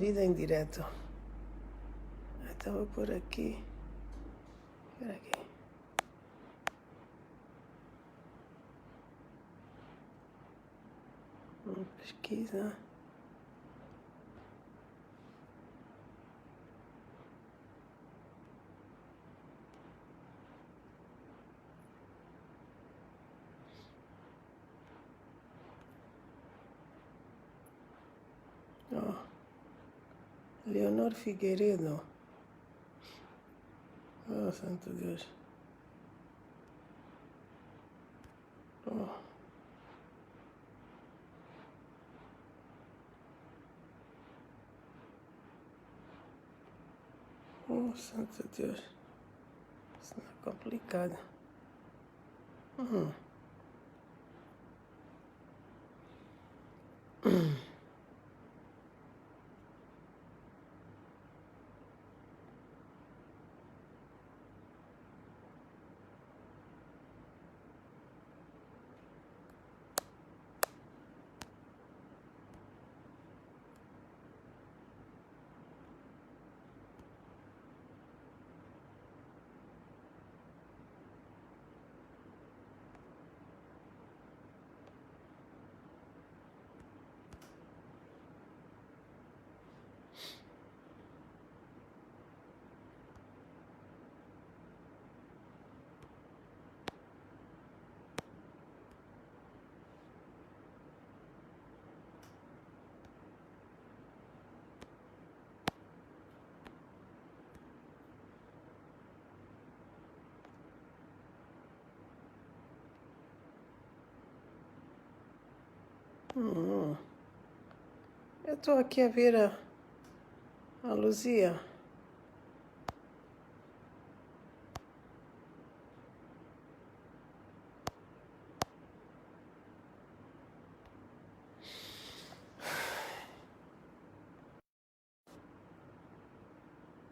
vida em direto. Então vou por aqui. Espera aqui. Pesquisa. Oh. Leonor Figueiredo. Oh, santo Deus. Oh. Oh, santo Deus. Isso não é complicado. Eu estou aqui a ver a Luzia.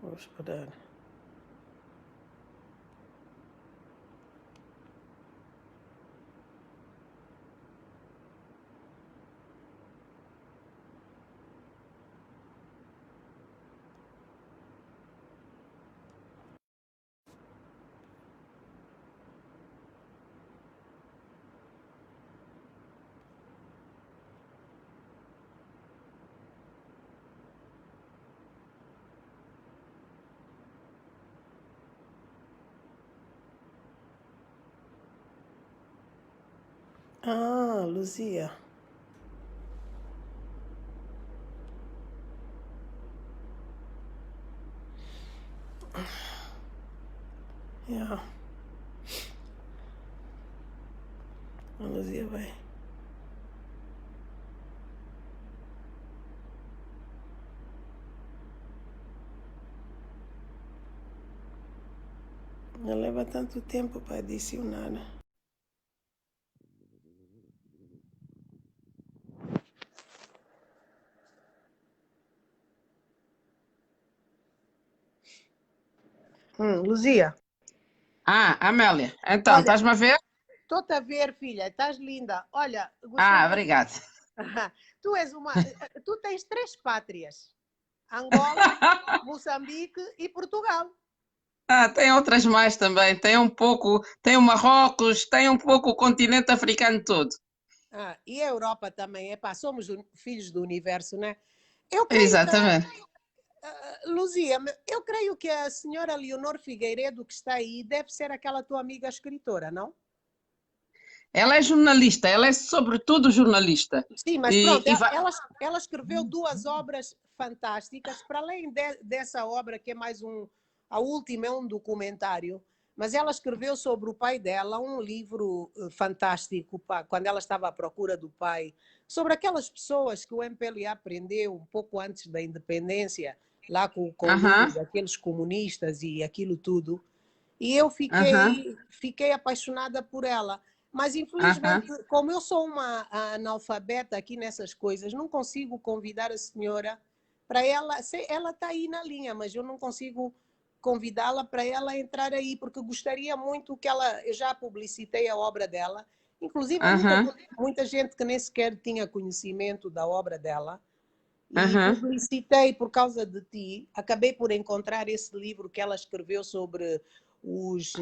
Vou esperar. Ah, Luzia. Yeah. A Luzia vai. Não leva tanto tempo para adicionar. Luzia. Amélia, então, Olha, estás-me a ver? estou-te a ver, filha, estás linda. Olha, Obrigada. Tu tens 3 pátrias: Angola, Moçambique e Portugal. Tem outras mais também. Tem o Marrocos, tem um pouco o continente africano todo. E a Europa também. Somos filhos do universo, né? Eu creio que, Exatamente. Luzia, eu creio que a senhora Leonor Figueiredo, que está aí, deve ser aquela tua amiga escritora, não? Ela é jornalista, ela é sobretudo jornalista. Sim, mas E, pronto, e vai... ela escreveu 2 obras fantásticas, para além dessa obra, que é a última é um documentário, mas ela escreveu sobre o pai dela um livro fantástico, quando ela estava à procura do pai, sobre aquelas pessoas que o MPLA prendeu um pouco antes da independência, lá com o conluio daqueles comunistas e aquilo tudo. E eu fiquei apaixonada por ela. Mas, infelizmente, como eu sou uma analfabeta aqui nessas coisas, não consigo convidar a senhora para ela. Ela está aí na linha, mas eu não consigo convidá-la para ela entrar aí, porque gostaria muito que ela. Eu já publicitei a obra dela, inclusive muita gente que nem sequer tinha conhecimento da obra dela. E publicitei por causa de ti, acabei por encontrar esse livro que ela escreveu sobre os,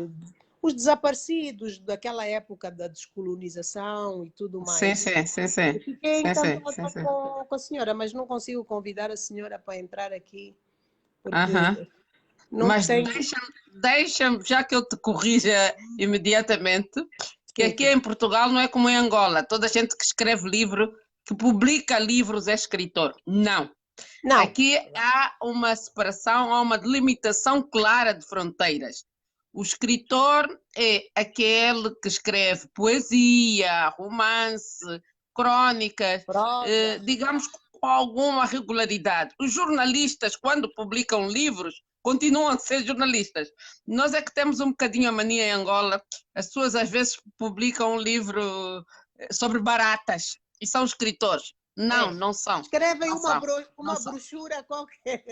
os desaparecidos daquela época da descolonização e tudo Sim, mais. sim, sim, sim. E fiquei Sim, sim, sim, encantada sim. com a senhora, mas não consigo convidar a senhora para entrar aqui, porque Aham. não Mas tem... deixa-me, já que eu te corrija imediatamente, que Sim, aqui em Portugal não é como em Angola. Toda a gente que escreve livro, que publica livros é escritor. Não. não, Aqui há uma separação, há uma delimitação clara de fronteiras. O escritor é aquele que escreve poesia, romance, crónicas, prosa. digamos com alguma regularidade. Os jornalistas, quando publicam livros, continuam a ser jornalistas. Nós é que temos um bocadinho a mania em Angola. As pessoas às vezes publicam um livro sobre baratas e são escritores. Não, É. não são. Escrevem Não são. Não uma são. brochura qualquer.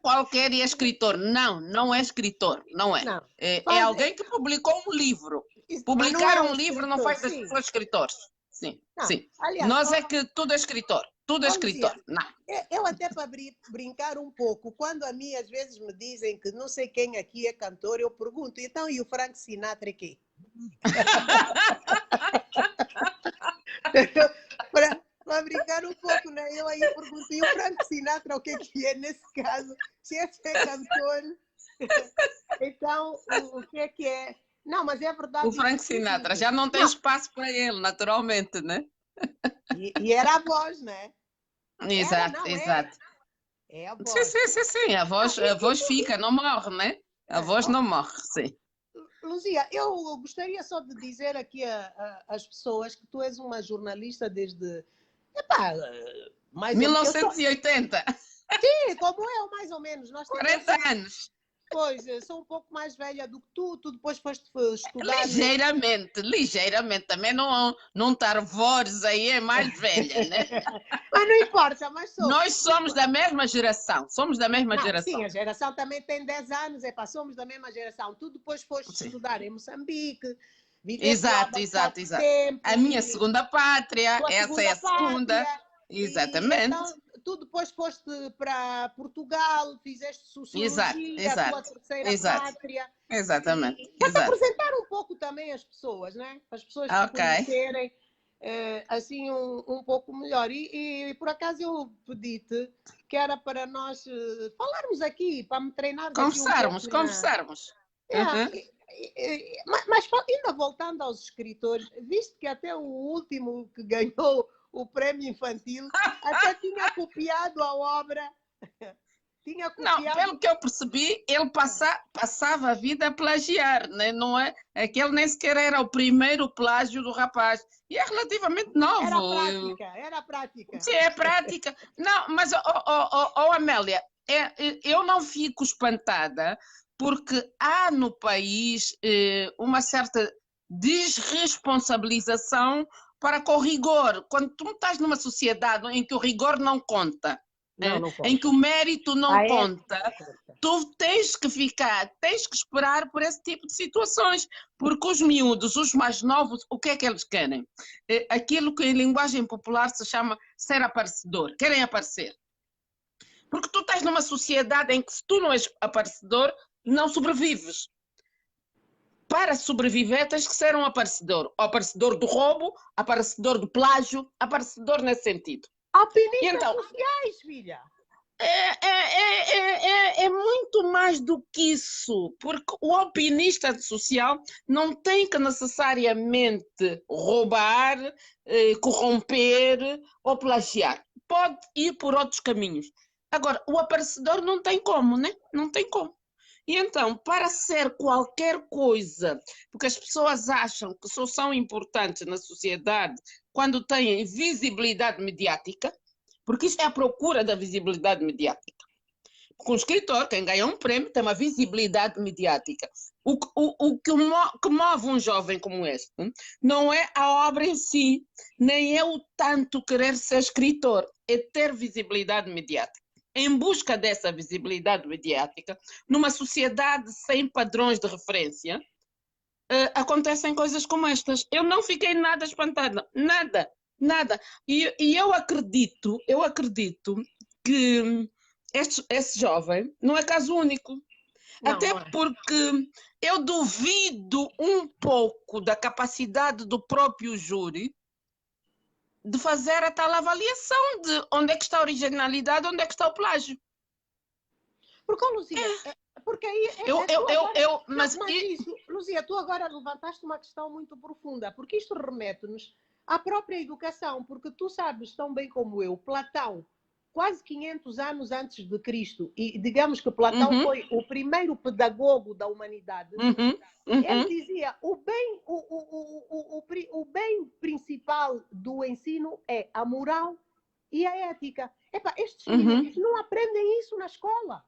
Qualquer é escritor. Não, não é escritor. Não é. Não. É Faz, alguém que publicou um livro. mas não é Publicar um um livro não escritor, faz das sim. pessoas escritores. Sim, Não. sim. Aliás, Nós é que tudo é escritor. Tudo é Luzia, escritor. Não. eu até para brincar um pouco, quando a mim às vezes me dizem que não sei quem aqui é cantor, eu pergunto, então e o Frank Sinatra é quem? Para brincar um pouco, né? Eu aí pergunto, e o Frank Sinatra o que é nesse caso? Se esse é cantor, então o que é que é? Não, mas é O verdade isso Frank que tu Sinatra dizes. já não tem Não, espaço para ele, naturalmente, né? e era a voz, né? Era, Exato, não é? exato. É a Sim, voz. sim, sim, sim. Não, A voz fica, não morre, né? A voz não morre, sim. Luzia, eu gostaria só de dizer aqui às pessoas que tu és uma jornalista desde, epá, mais ou menos, eu sou, 1980, sim, como eu, mais ou menos, nós também 40 somos, anos. pois, eu sou um pouco mais velha do que tu depois foste estudar no... Ligeiramente, ligeiramente. Também não te arvores aí, é mais velha, né? Mas não importa, mas sou. Nós somos da mesma geração. Somos da mesma Não, sim, geração. a geração também tem 10 anos, somos da mesma geração. Tu depois foste Sim. estudar em Moçambique, viveste lá Exato, bastante exato, exato. A tempo minha e segunda pátria, tua essa é segunda a segunda. pátria, e Exatamente. então tu depois foste para Portugal, fizeste Exato, sociologia, a tua exato, terceira exato. pátria, Exatamente, e para te exato. apresentar um pouco também as pessoas, né? As pessoas te Ok. conhecerem assim um pouco melhor. E por acaso eu pedi-te que era para nós falarmos aqui, para me treinares aqui um pouco Conversarmos, na. conversarmos. É, Uhum. mas ainda voltando aos escritores, visto que até o último que ganhou o prémio infantil até tinha copiado a obra, tinha Não, copiado. pelo que eu percebi, ele passava a vida a plagiar, né? Não é? Aquele nem sequer era o primeiro plágio do rapaz. E é relativamente Era novo. prática, era prática. Sim, é prática. Não, mas, Amélia, eu não fico espantada porque há no país uma certa desresponsabilização para com o rigor. Quando tu estás numa sociedade em que o rigor não conta, Não em conta. que o mérito não A ética conta, conta. tu tens que esperar por esse tipo de situações, porque os miúdos, os mais novos, o que é que eles querem? Aquilo que em linguagem popular se chama ser aparecedor, querem aparecer. Porque tu estás numa sociedade em que se tu não és aparecedor, não sobrevives. Para sobreviver tens que ser um aparecedor. O aparecedor do roubo, aparecedor do plágio, aparecedor nesse sentido. E Alpinistas então, sociais, filha. é muito mais do que isso, porque o alpinista social não tem que necessariamente roubar, corromper ou plagiar. Pode ir por outros caminhos. Agora, o aparecedor não tem como, né? Não tem como. E então, para ser qualquer coisa, porque as pessoas acham que só são importantes na sociedade quando têm visibilidade mediática, porque isso é a procura da visibilidade mediática. Com um escritor, quem ganha um prêmio, tem uma visibilidade mediática. O que move um jovem como este não é a obra em si, nem é o tanto querer ser escritor, é ter visibilidade mediática. Em busca dessa visibilidade mediática, numa sociedade sem padrões de referência, acontecem coisas como estas. Eu não fiquei nada espantada, nada. Nada. E eu acredito que esse jovem não é caso único. Não, Até não é. porque eu duvido um pouco da capacidade do próprio júri de fazer a tal avaliação de onde é que está a originalidade, onde é que está o plágio. Porque, oh, Luzia, porque aí tu agora... Mas Mas isso, Luzia, tu agora levantaste uma questão muito profunda, porque isto remete-nos à própria educação, porque tu sabes tão bem como eu, Platão, quase 500 anos antes de Cristo, e digamos que Platão foi o primeiro pedagogo da humanidade, ele dizia o bem principal do ensino é a moral e a ética. Epá, estes meninos não aprendem isso na escola.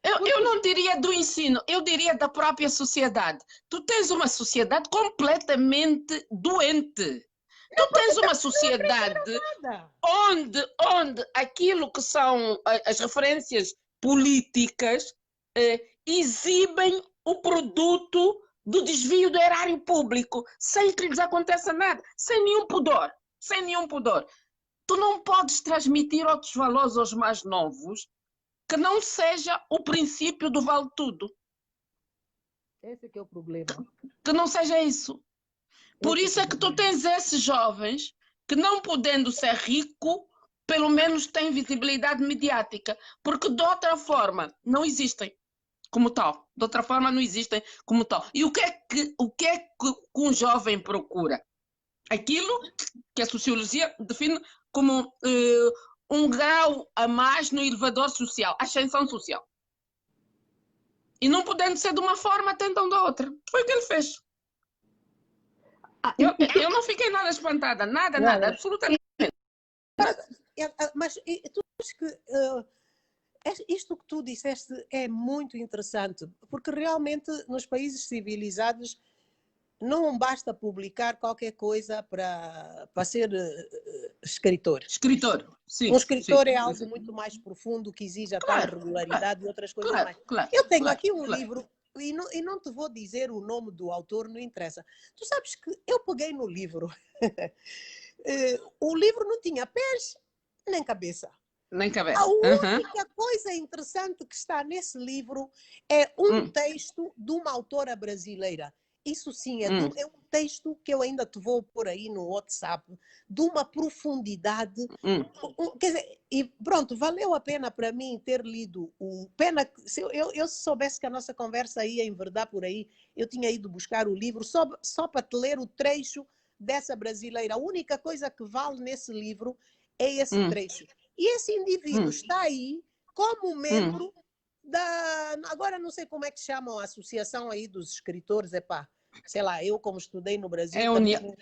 Eu não diria do ensino, eu diria da própria sociedade. Tu tens uma sociedade completamente doente. Tu tens uma sociedade onde aquilo que são as referências políticas exibem o produto do desvio do erário público, sem que lhes aconteça nada, sem nenhum pudor, sem nenhum pudor. Tu não podes transmitir outros valores aos mais novos que não seja o princípio do vale tudo. Esse é que é o problema. Que não seja isso. Por isso é que tu tens esses jovens que, não podendo ser rico, pelo menos têm visibilidade mediática, porque de outra forma não existem como tal. De outra forma não existem como tal. E o que é que um jovem procura? Aquilo que a sociologia define como um grau a mais no elevador social, ascensão social. E não podendo ser de uma forma, tentam da outra. Foi o que ele fez. Eu não fiquei nada espantada, nada, absolutamente. Mas tu acho que isto que tu disseste é muito interessante, porque realmente nos países civilizados não basta publicar qualquer coisa para ser escritor. Escritor, sim. Um escritor sim, é algo muito mais profundo que exige a tal regularidade e outras coisas mais. Claro, Eu tenho aqui um livro, e não te vou dizer o nome do autor, não interessa. Tu sabes que eu peguei no livro. O livro não tinha pés nem cabeça. Nem cabeça. A única coisa interessante que está nesse livro é um texto de uma autora brasileira. Isso sim, é um texto que eu ainda te vou pôr aí no WhatsApp, de uma profundidade. Quer dizer, e pronto, valeu a pena para mim ter lido o. Pena que se eu soubesse que a nossa conversa ia enverdar por aí, eu tinha ido buscar o livro só para te ler o trecho dessa brasileira. A única coisa que vale nesse livro é esse trecho. E esse indivíduo está aí como membro da... Agora não sei como é que chamam a associação aí dos escritores, sei lá, eu como estudei no Brasil... É a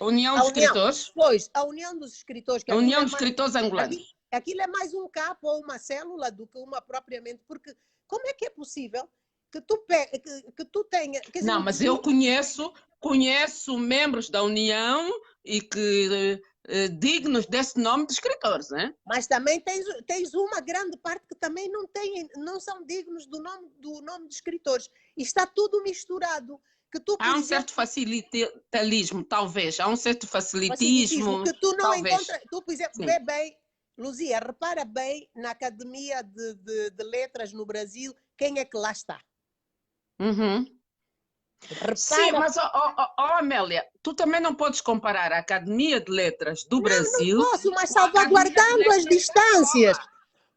União dos Escritores? Pois, a União dos Escritores. Que a União dos Escritores Angolanos. Aquilo é mais um capo ou uma célula do que uma propriamente, porque como é que é possível que tu tenha... Quer dizer, não, mas eu conheço membros da União e que... dignos desse nome de escritores, né? Mas também tens uma grande parte que também não são dignos do nome de escritores. E está tudo misturado. Há um certo facilitarismo, talvez. Há um certo facilitismo. Que tu não talvez. encontras. Tu, por exemplo, vê bem, Luzia, repara bem na Academia de Letras no Brasil, quem é que lá está? Repara... Sim, mas, Amélia, tu também não podes comparar a Academia de Letras do Brasil... Não posso, mas salvaguardando as distâncias.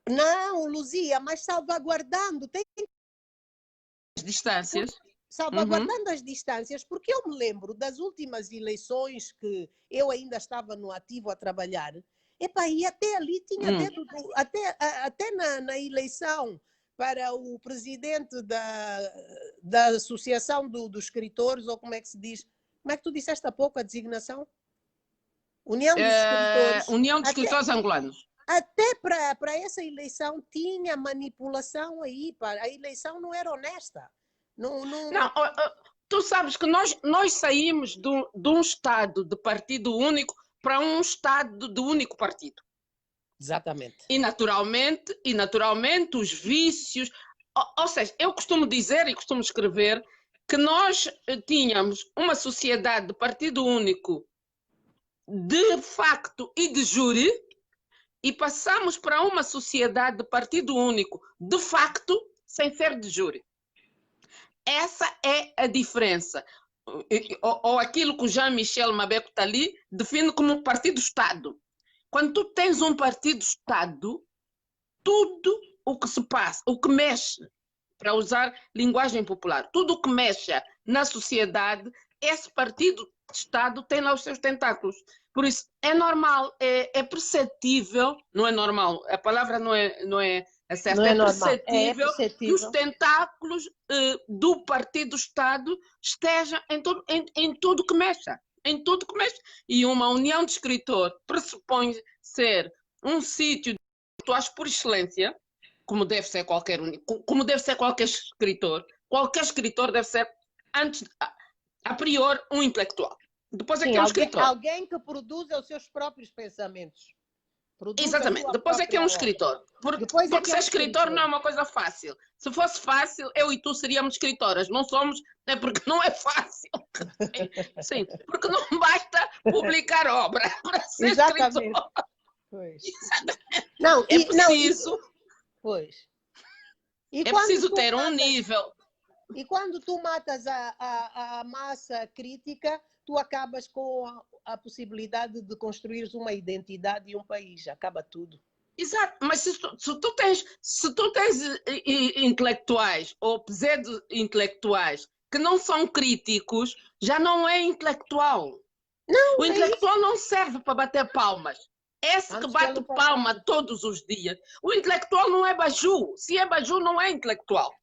Não, Luzia, mas salvaguardando. Tem as distâncias. Salvaguardando as distâncias, porque eu me lembro das últimas eleições que eu ainda estava no ativo a trabalhar, e até ali tinha até na eleição para o presidente da Associação dos Escritores, ou como é que se diz? Como é que tu disseste há pouco a designação? União dos Escritores. União dos Escritores Angolanos. Até para essa eleição tinha manipulação aí, a eleição não era honesta. Não, tu sabes que nós saímos de um estado de partido único para um estado de único partido. Exatamente. E naturalmente os vícios... Ou seja, eu costumo dizer e costumo escrever que nós tínhamos uma sociedade de partido único de facto e de jure, e passamos para uma sociedade de partido único, de facto, sem ser de jure. Essa é a diferença. Ou aquilo que o Jean-Michel Mabeco Tali define como partido-Estado. Quando tu tens um partido-Estado, tudo o que se passa, o que mexe, para usar linguagem popular, tudo o que mexe na sociedade, esse partido-Estado tem lá os seus tentáculos. Por isso, é normal, é perceptível, não é normal, a palavra não é certa, Não é normal. perceptível, É perceptível que os tentáculos do partido-Estado estejam em tudo que mexa. Em tudo que mexe. E uma união de escritor pressupõe ser um sítio de intelectuais por excelência, como deve ser qualquer escritor. Qualquer escritor deve ser, antes, a priori, um intelectual. Depois é que é um escritor. Alguém que produza os seus próprios pensamentos. Exatamente. Depois é que é um escritor. Porque ser escritor não é uma coisa fácil. Se fosse fácil, eu e tu seríamos escritoras. Não somos, é porque não é fácil. Sim, porque não basta publicar obra para ser escritor. Pois. Exatamente. Não, é preciso. Pois. É preciso ter um nível. E quando tu matas a massa crítica, tu acabas com a possibilidade de construir uma identidade e um país. Acaba tudo. Exato, mas se tu tens intelectuais ou pseudo-intelectuais que não são críticos, já não é intelectual. Não, o intelectual não serve para bater palmas. Esse que bate palma todos os dias. O intelectual não é baju. Se é baju, não é intelectual.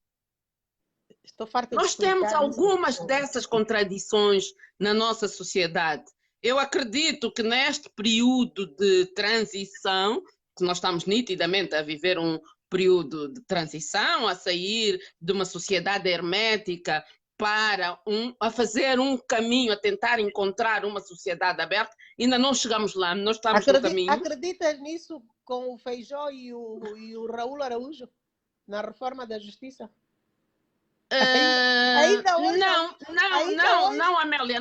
Nós temos algumas dessas contradições na nossa sociedade. Eu acredito que neste período de transição, que nós estamos nitidamente a viver um período de transição, a sair de uma sociedade hermética a fazer um caminho, a tentar encontrar uma sociedade aberta, ainda não chegamos lá, nós estamos no caminho. Acreditas nisso com o Feijó e o Raul Araújo, na reforma da justiça? Ainda hoje, não, Amélia,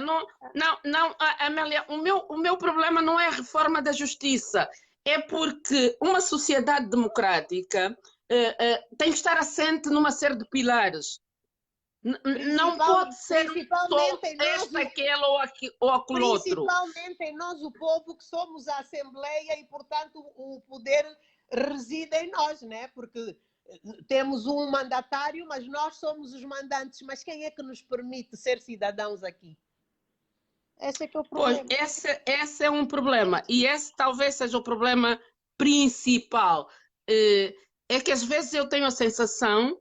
Amélia, o meu problema não é a reforma da justiça, é porque uma sociedade democrática tem que estar assente numa série de pilares. Não pode ser só este, aquele ou aquele outro. Principalmente em nós, o povo, que somos a Assembleia e, portanto, o poder reside em nós, né? Porque temos um mandatário, mas nós somos os mandantes. Mas quem é que nos permite ser cidadãos aqui? Esse é que é o problema. Pois, esse é um problema. E esse talvez seja o problema principal. É que às vezes eu tenho a sensação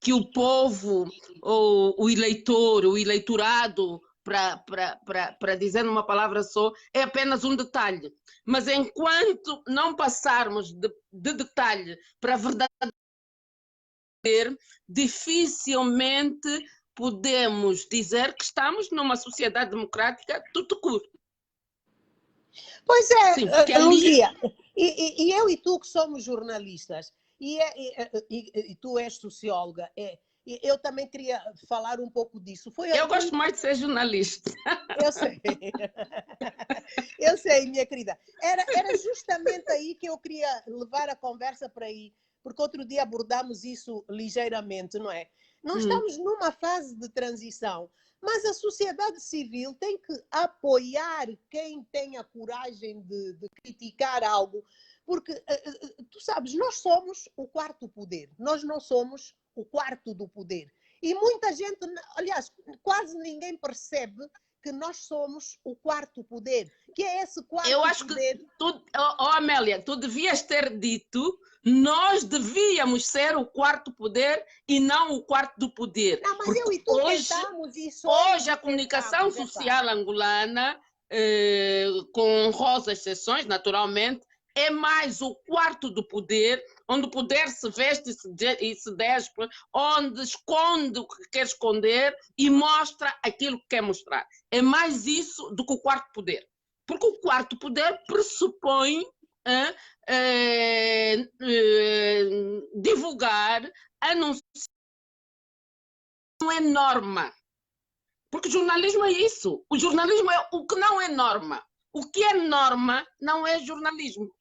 que o povo, ou o eleitor, o eleitorado, para dizer numa palavra só, é apenas um detalhe. Mas enquanto não passarmos de detalhe para a verdade, dificilmente podemos dizer que estamos numa sociedade democrática tudo curto. Pois é, sim, Luzia, e eu e tu que somos jornalistas, e tu és socióloga, eu também queria falar um pouco disso. Eu gosto mais de ser jornalista. Eu sei. Eu sei, minha querida. Era justamente aí que eu queria levar a conversa para aí, porque outro dia abordamos isso ligeiramente, não é? Nós estamos numa fase de transição, mas a sociedade civil tem que apoiar quem tem a coragem de criticar algo, porque, tu sabes, nós somos o quarto poder, nós não somos o quarto do poder. E muita gente, aliás, quase ninguém percebe que nós somos o quarto poder, que é esse quarto poder. Eu acho que Amélia, tu devias ter dito, nós devíamos ser o quarto poder e não o quarto do poder. Não, mas eu e tu tentamos isso. Hoje a comunicação social angolana, com honrosas exceções, naturalmente, é mais o quarto do poder, onde o poder se veste e se despe, onde esconde o que quer esconder e mostra aquilo que quer mostrar. É mais isso do que o quarto poder. Porque o quarto poder pressupõe divulgar, anunciar, não é norma. Porque o jornalismo é isso. O jornalismo é o que não é norma. o que é norma não é jornalismo.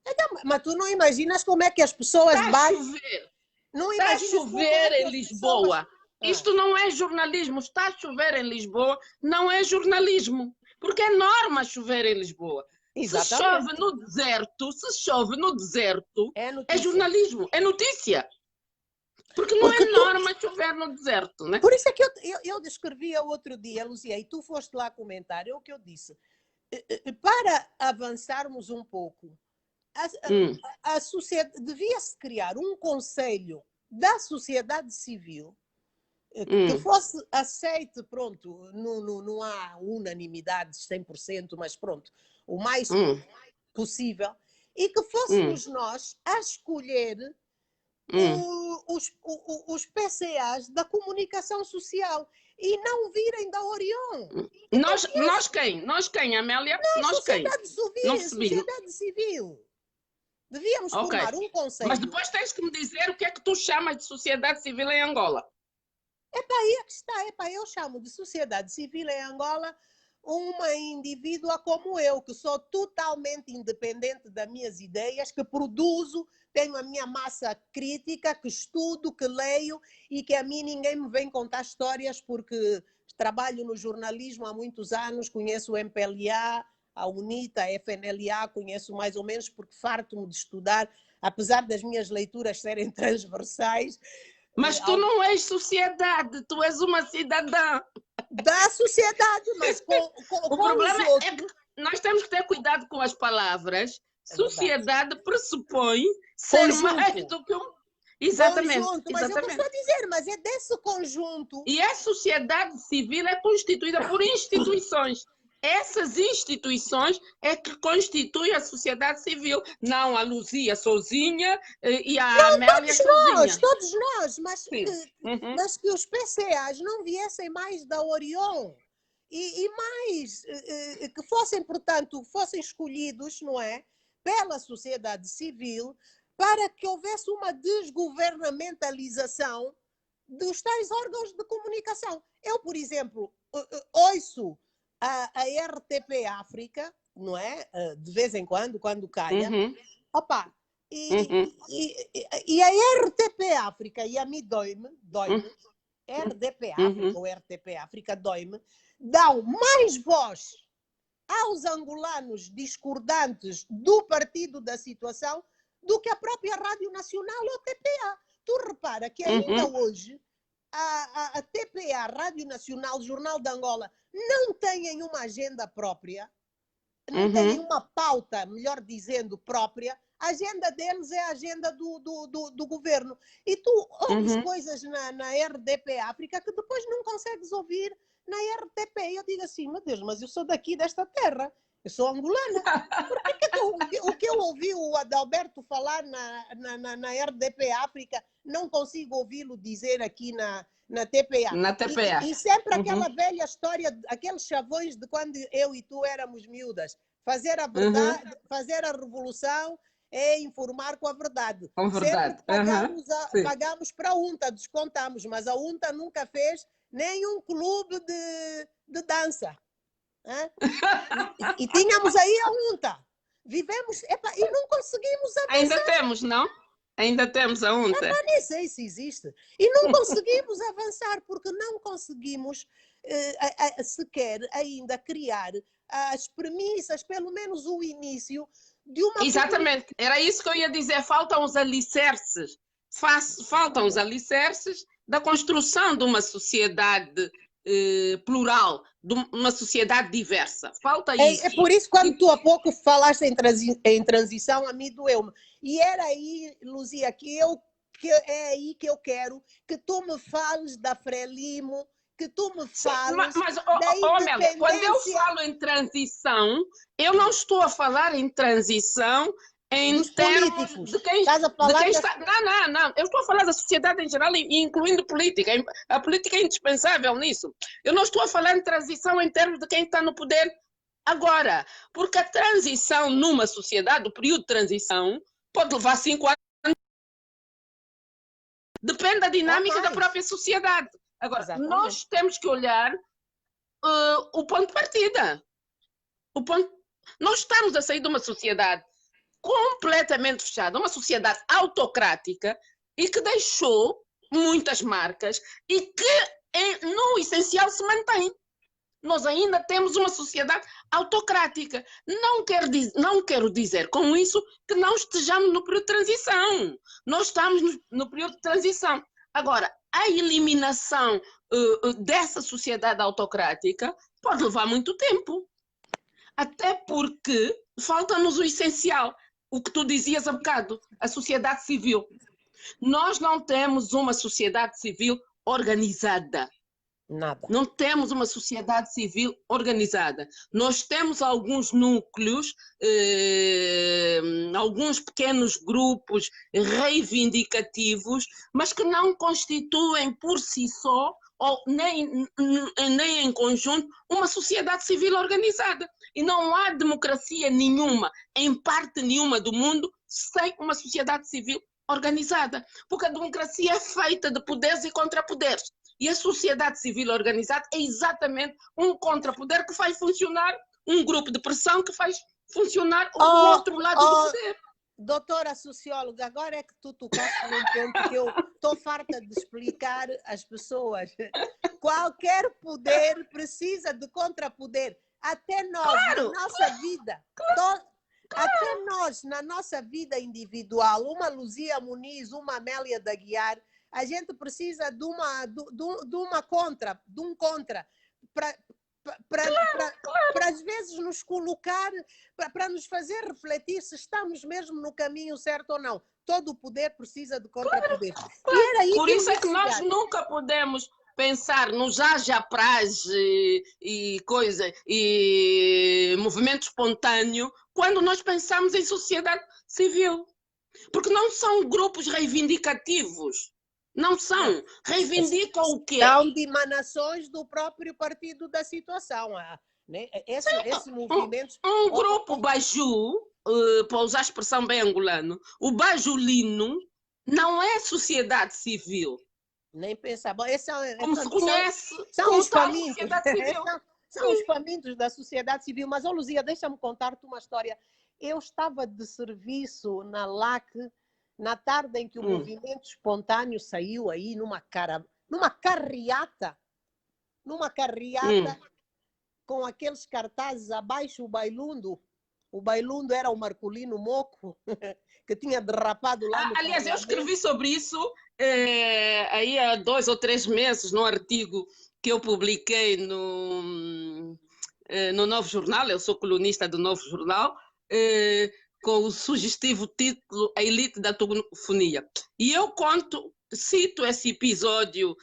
Então, mas tu não imaginas como é que as pessoas Está a chover. Não Está a imaginas como é chover que em as Lisboa. pessoas... Isto não é jornalismo. Está a chover em Lisboa, não é jornalismo. Porque é norma chover em Lisboa. Se chove Exatamente. no deserto, É é notícia. jornalismo, é notícia. Porque não Porque é norma chover no deserto, né? Por isso é que eu descrevi outro dia, Luzia, e tu foste lá comentar, é o que eu disse. Para avançarmos um pouco, a sociedade devia-se criar um conselho da sociedade civil que fosse aceite, pronto, não há unanimidade de 100%, mas pronto, o mais possível, e que fôssemos nós a escolher os PCAs da comunicação social e não virem da Orion. Nós quem? Nós quem, Amélia? Nós quem? Não percebi. Sociedade civil. Devíamos formar um conselho. Mas depois tens que me dizer o que é que tu chamas de sociedade civil em Angola. Aí é que está. Eu chamo de sociedade civil em Angola uma indivídua como eu, que sou totalmente independente das minhas ideias, que produzo, tenho a minha massa crítica, que estudo, que leio e que a mim ninguém me vem contar histórias porque trabalho no jornalismo há muitos anos, conheço o MPLA, a UNITA, a FNLA, conheço mais ou menos porque farto-me de estudar, apesar das minhas leituras serem transversais. Mas tu não és sociedade, tu és uma cidadã. Da sociedade, mas o problema é que nós temos que ter cuidado com as palavras. Sociedade pressupõe ser mais do que um... Exatamente. Conjunto, mas eu estou a dizer, mas é desse conjunto. E a sociedade civil é constituída por instituições. Essas instituições é que constituem a sociedade civil, não a Luzia sozinha e a Amélia sozinha. Todos nós, mas que os PCAs não viessem mais da Orion e mais, que fossem, portanto, fossem escolhidos, não é, pela sociedade civil para que houvesse uma desgovernamentalização dos tais órgãos de comunicação. Eu, por exemplo, ouço a RTP África, não é? De vez em quando calha. Opa, e a RTP África, e a mim dói-me, RDP África ou RTP África dói-me, dão mais voz aos angolanos discordantes do partido da situação do que a própria Rádio Nacional ou TPA. Tu repara que ainda hoje a TPA, Rádio Nacional, Jornal de Angola, não têm uma agenda própria, não têm uma pauta, melhor dizendo, própria. A agenda deles é a agenda do governo. E tu ouves coisas na RDP África que depois não consegues ouvir na RTP. Eu digo assim, meu Deus, mas eu sou daqui desta terra, eu sou angolana. Por que o que eu ouvi o Adalberto falar na RDP África, não consigo ouvi-lo dizer aqui na TPA? Na TPA. E sempre aquela velha história, aqueles chavões de quando eu e tu éramos miúdas. Fazer a verdade, fazer a revolução é informar com a verdade. Com verdade. Sempre pagamos para a UNTA, descontamos, mas a UNTA nunca fez nenhum clube de dança. E tínhamos aí a UNTA. Vivemos, e não conseguimos avançar. Ainda temos, não? Ainda temos a UNTA. Nem sei se existe. E não conseguimos avançar, porque não conseguimos sequer ainda criar as premissas, pelo menos o início de uma... Exatamente, era isso que eu ia dizer, faltam os alicerces. Faltam os alicerces da construção de uma sociedade plural, de uma sociedade diversa. Falta isso. É por isso que quando tu há pouco falaste em transição, a mim doeu-me. E era aí, Luzia, é aí que eu quero que tu me fales da Frelimo, que tu me fales da independência. Amélia, quando eu falo em transição, eu não estou a falar em transição em dos termos políticos. de quem, Estás a falar de quem está... Não. Eu estou a falar da sociedade em geral, incluindo política. A política é indispensável nisso. Eu não estou a falar em transição em termos de quem está no poder agora. Porque a transição numa sociedade, o período de transição, pode levar 5 anos. Depende da dinâmica da própria sociedade. Agora, nós temos que olhar o ponto de partida. Nós estamos a sair de uma sociedade completamente fechada, uma sociedade autocrática e que deixou muitas marcas e que, no essencial, se mantém. Nós ainda temos uma sociedade autocrática. Não quero dizer com isso que não estejamos no período de transição. Nós estamos no período de transição. Agora, a eliminação dessa sociedade autocrática pode levar muito tempo. Até porque falta-nos o essencial. O que tu dizias há bocado, a sociedade civil. Nós não temos uma sociedade civil organizada. Nada. Não temos uma sociedade civil organizada. Nós temos alguns núcleos, alguns pequenos grupos reivindicativos, mas que não constituem por si só, ou nem em conjunto, uma sociedade civil organizada. E não há democracia nenhuma, em parte nenhuma do mundo, sem uma sociedade civil organizada. Porque a democracia é feita de poderes e contrapoderes. E a sociedade civil organizada é exatamente um contrapoder que faz funcionar um grupo de pressão que faz funcionar o outro lado do poder. Doutora socióloga, agora é que tu tocaste num ponto que eu estou farta de explicar às pessoas. Qualquer poder precisa de contrapoder. Até nós, claro, na nossa vida. Até nós, na nossa vida individual, uma Luzia Muniz, uma Amélia da Guiar, a gente precisa de um contra, para às vezes nos colocar, para nos fazer refletir se estamos mesmo no caminho certo ou não. Todo o poder precisa de contrapoder. Claro. Por isso é que nós nunca podemos pensar no já-já-prás e movimento espontâneo quando nós pensamos em sociedade civil. Porque não são grupos reivindicativos. Não são. Reivindicam o quê? São de emanações do próprio partido da situação. Né? Esse movimento... Um grupo baju, para usar a expressão bem angolano, o bajulino não é sociedade civil. Nem pensar. Bom, como se conhece, são os famintos. São os famintos da sociedade civil. Mas, Luzia, deixa-me contar-te uma história. Eu estava de serviço na LAC na tarde em que o movimento espontâneo saiu aí numa carreata com aqueles cartazes abaixo o Bailundo. O Bailundo era o Marcolino Moco, que tinha derrapado lá no aliás, eu escrevi sobre isso aí há 2 ou 3 meses, num artigo que eu publiquei no Novo Jornal. Eu sou colunista do Novo Jornal, com o sugestivo título A Elite da Togofonia. E eu cito esse episódio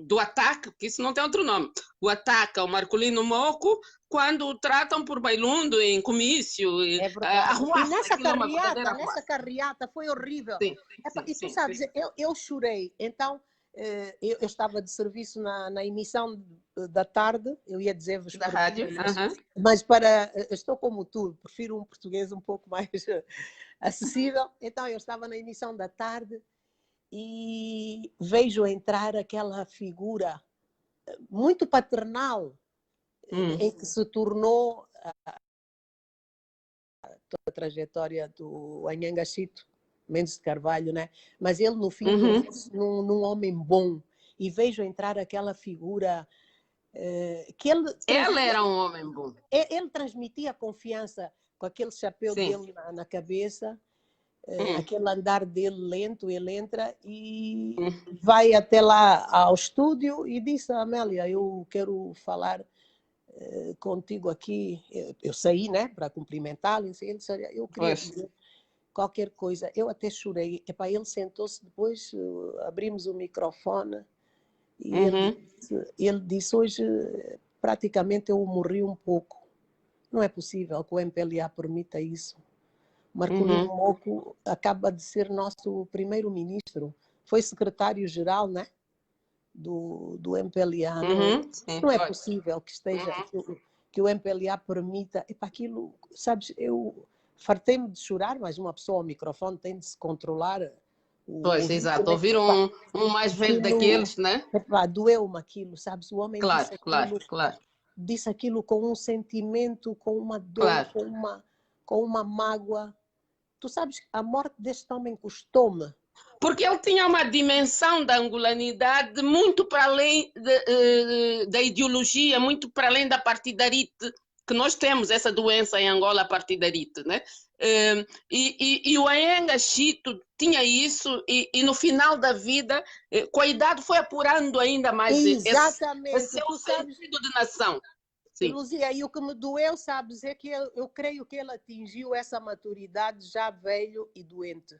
do ataque, porque isso não tem outro nome, o ataque ao Marcolino Moco, quando o tratam por Bailundo em comício. É verdade. E nessa carreata foi horrível. Sim, e tu sabes, eu chorei. Então, eu estava de serviço na emissão da tarde, eu ia dizer-vos da rádio, mas estou como tu, prefiro um português um pouco mais acessível. Então eu estava na emissão da tarde e vejo entrar aquela figura muito paternal em que se tornou a trajetória do Anhangachito Mendes de Carvalho, né? Mas ele no fim num homem bom, e vejo entrar aquela figura que ele era um homem bom. Ele transmitia confiança com aquele chapéu dele na cabeça, aquele andar dele lento. Ele entra e vai até lá ao estúdio e disse a Amélia: eu quero falar contigo aqui. Eu saí, né, para cumprimentá-lo. Ele disse: eu queria dizer qualquer coisa. Eu até chorei. Ele sentou-se, depois abrimos o microfone e ele disse: hoje praticamente eu morri um pouco. Não é possível que o MPLA permita isso. Marcolino Moco acaba de ser nosso primeiro-ministro. Foi secretário-geral, né, do MPLA. Não é possível que esteja que o MPLA permita. Aquilo, sabes, eu fartei-me de chorar, mas uma pessoa ao microfone tem de se controlar. Pois, exato. Ouvir um mais velho daqueles, né? Doeu-me aquilo, sabes? O homem claro. disse aquilo com um sentimento, com uma dor, Claro. com uma mágoa. Tu sabes, a morte deste homem custou-me. Porque ele tinha uma dimensão da angolanidade muito para além da ideologia, muito para além da partidarite, que nós temos essa doença em Angola, a partidarite, né? E o Aenga Chito tinha isso, e no final da vida, com a idade, foi apurando ainda mais esse seu sentido de nação. Sim. Luzia, e o que me doeu, sabes, é que eu creio que ele atingiu essa maturidade já velho e doente.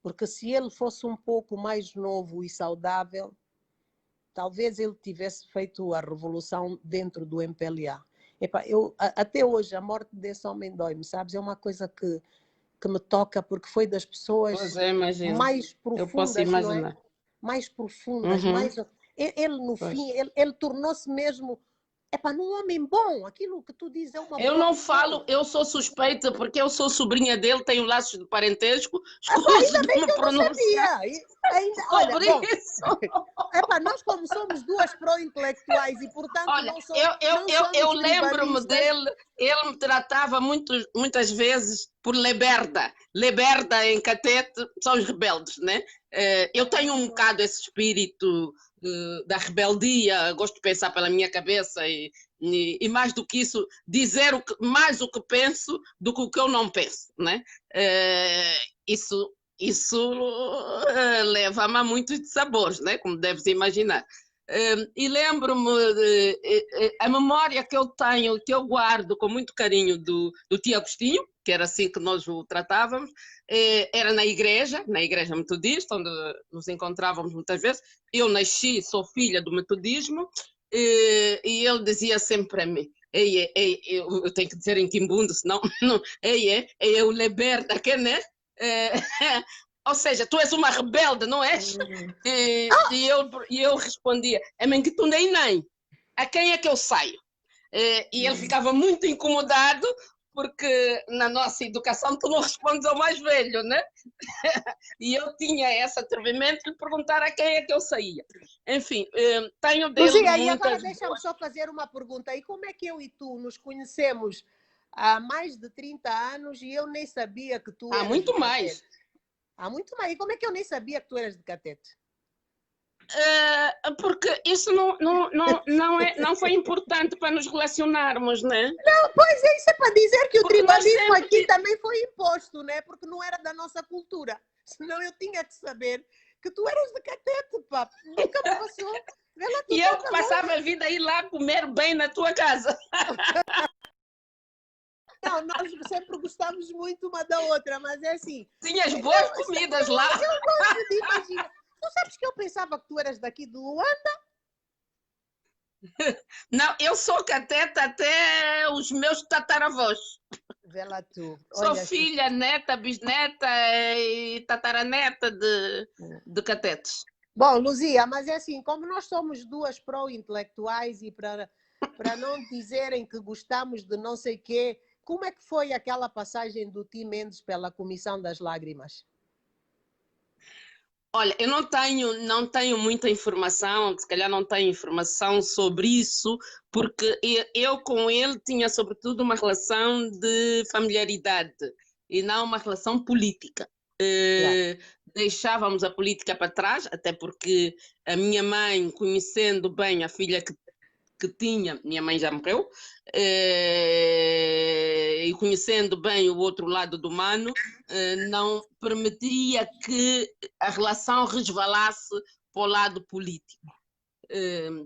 Porque se ele fosse um pouco mais novo e saudável, talvez ele tivesse feito a revolução dentro do MPLA. Epá, até hoje, a morte desse homem dói-me, sabes? É uma coisa que me toca, porque foi das pessoas mais profundas, eu posso imaginar. não é? Mais profundas, mais... Ele, no fim, ele tornou-se mesmo... Epá, num homem bom, aquilo que tu dizes é uma Eu boa não pessoa. falo, eu sou suspeita porque eu sou sobrinha dele, tenho laços de parentesco, ainda bem que eu não sabia. Olha, bom, epá, nós como somos duas pró-intelectuais e portanto olha, não somos eu lembro-me dele, ele me tratava muitas vezes por Leberda. Leberda em Catete são os rebeldes, né? Eu tenho um bocado esse espírito da rebeldia, gosto de pensar pela minha cabeça e mais do que isso, dizer mais o que penso do que o que eu não penso, né? Isso leva-me a muitos sabores, né? Como deves imaginar. E lembro-me, a memória que eu tenho, que eu guardo com muito carinho do tio Agostinho, que era assim que nós o tratávamos, era na igreja metodista, onde nos encontrávamos muitas vezes. Eu nasci, sou filha do metodismo, e ele dizia sempre para mim, eu tenho que dizer em quimbundo, senão, não, eu liberta, que né? Ou seja, tu és uma rebelde, não és? E eu respondia, é bem que tu nem, a quem é que eu saio? E ele ficava muito incomodado, porque na nossa educação tu não respondes ao mais velho, né? E eu tinha esse atrevimento de perguntar a quem é que eu saía. Enfim, tenho dele Luzia, muitas... E agora deixa-me só fazer uma pergunta. E como é que eu e tu nos conhecemos há mais de 30 anos e eu nem sabia que tu eras muito mais. Há muito mais. E como é que eu nem sabia que tu eras de Catete? Porque isso não foi importante para nos relacionarmos, né? Não, pois é, isso é para dizer que o tribalismo aqui também foi imposto, né? Porque não era da nossa cultura. Senão eu tinha que saber que tu eras de Catete, pá. Nunca me passou. E eu passava a vida a ir lá comer bem na tua casa. Não, nós sempre gostamos muito uma da outra, mas é assim. Tinhas boas comidas lá. Eu gosto de imaginar. Tu sabes que eu pensava que tu eras daqui de Luanda? Não, eu sou cateta até os meus tataravós. Vê lá tu. Sou filha, neta, bisneta e tataraneta de catetes. Bom, Luzia, mas é assim, como nós somos duas pró-intelectuais e para não dizerem que gostamos de não sei quê, como é que foi aquela passagem do Tim Mendes pela Comissão das Lágrimas? Olha, eu não tenho muita informação, se calhar não tenho informação sobre isso, porque eu com ele tinha sobretudo uma relação de familiaridade e não uma relação política. Claro. Deixávamos a política para trás, até porque a minha mãe, conhecendo bem a filha que tinha, minha mãe já morreu, e conhecendo bem o outro lado do mano, não permitia que a relação resvalasse para o lado político.